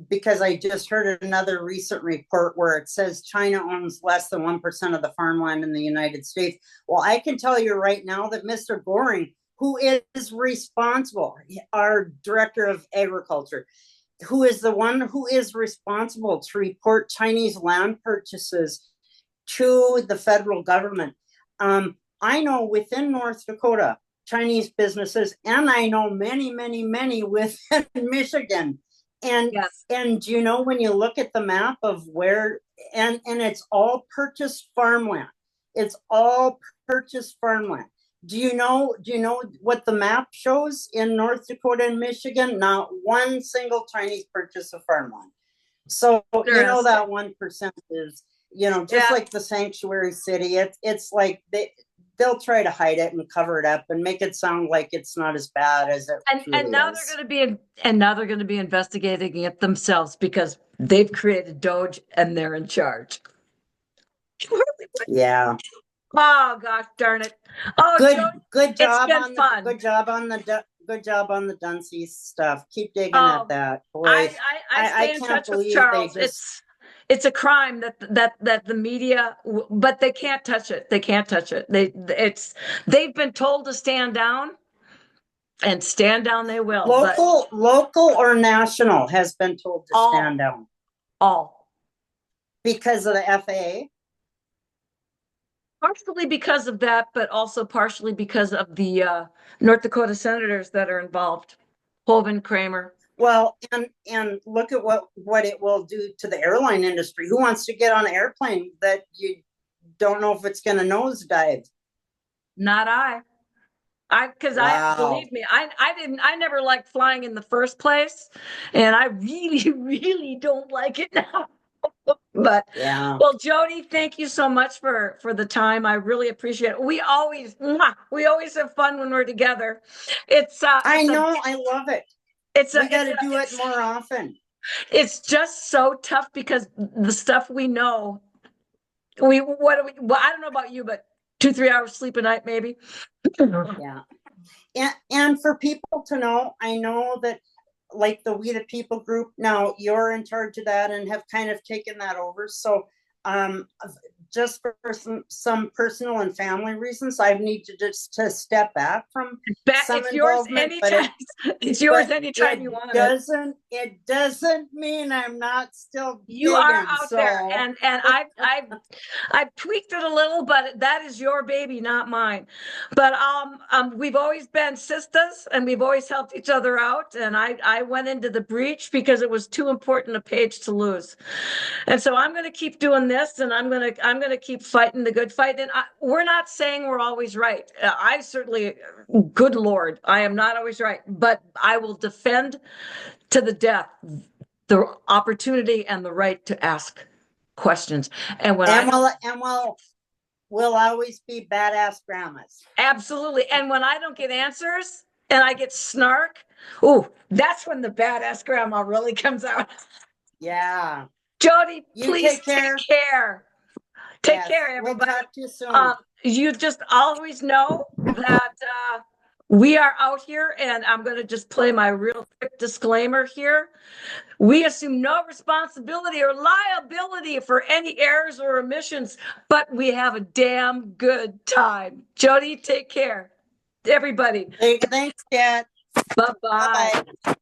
because I just heard another recent report where it says China owns less than 1% of the farmland in the United States. Well, I can tell you right now that Mr. Goring, who is responsible, our director of agriculture, who is the one who is responsible to report Chinese land purchases to the federal government. I know within North Dakota, Chinese businesses, and I know many within Michigan. And Yes. and you know, when you look at the map of where, and it's all purchased farmland. It's all purchased farmland. Do you know what the map shows in North Dakota and Michigan? Not one single Chinese purchase of farmland. So you know that 1% is, just like the sanctuary city. It's like they'll try to hide it and cover it up and make it sound like it's not as bad as it and now is. they're going to be investigating it themselves because they've created Doge and they're in charge. Yeah. Oh gosh darn it. Oh, good job on the good job on the Duncy stuff. Keep digging at that. Boy, I stay in touch with Charles. It's a crime that the media, but they can't touch it. They can't touch it. They've been told to stand down, and stand down they will. Local or national has been told to stand down. All. Because of the FAA? Partially because of that, but also partially because of the North Dakota senators that are involved. Hovind, Kramer. Well, and look at what it will do to the airline industry. Who wants to get on an airplane that you don't know if it's going to nosedive? Not I. Believe me, I never liked flying in the first place, and I really, really don't like it now. But yeah. Well, Jodi, thank you so much for the time. I really appreciate it. We always have fun when we're together. I love it. We got to do it more often. It's just so tough because the stuff we know. Well, I don't know about you, but 2-3 hours sleep a night, maybe. Yeah. And for people to know, I know that, like the We the People group, now you're in charge of that and have kind of taken that over. So just for some personal and family reasons, I need to step back from some involvement. It's yours anytime you want it. It doesn't mean I'm not still you digging, are out there, and I've tweaked it a little, but that is your baby, not mine. But we've always been sisters, and we've always helped each other out. And I went into the breach because it was too important a page to lose. And so I'm going to keep doing this, and I'm going to keep fighting the good fight. And we're not saying we're always right. I certainly, good Lord, I am not always right, but I will defend to the death the opportunity and the right to ask questions. And we'll always be badass grandmas. Absolutely. And when I don't get answers, and I get snark, ooh, that's when the badass grandma really comes out. Yeah. Jodi, You please take care. take care. Take Yes. care, We'll everybody. talk to you soon. You just always know that we are out here, and I'm going to just play my real quick disclaimer here. We assume no responsibility or liability for any errors or omissions, but we have a damn good time. Jodi, take care. Everybody, Thanks, Kat. bye bye. Bye-bye.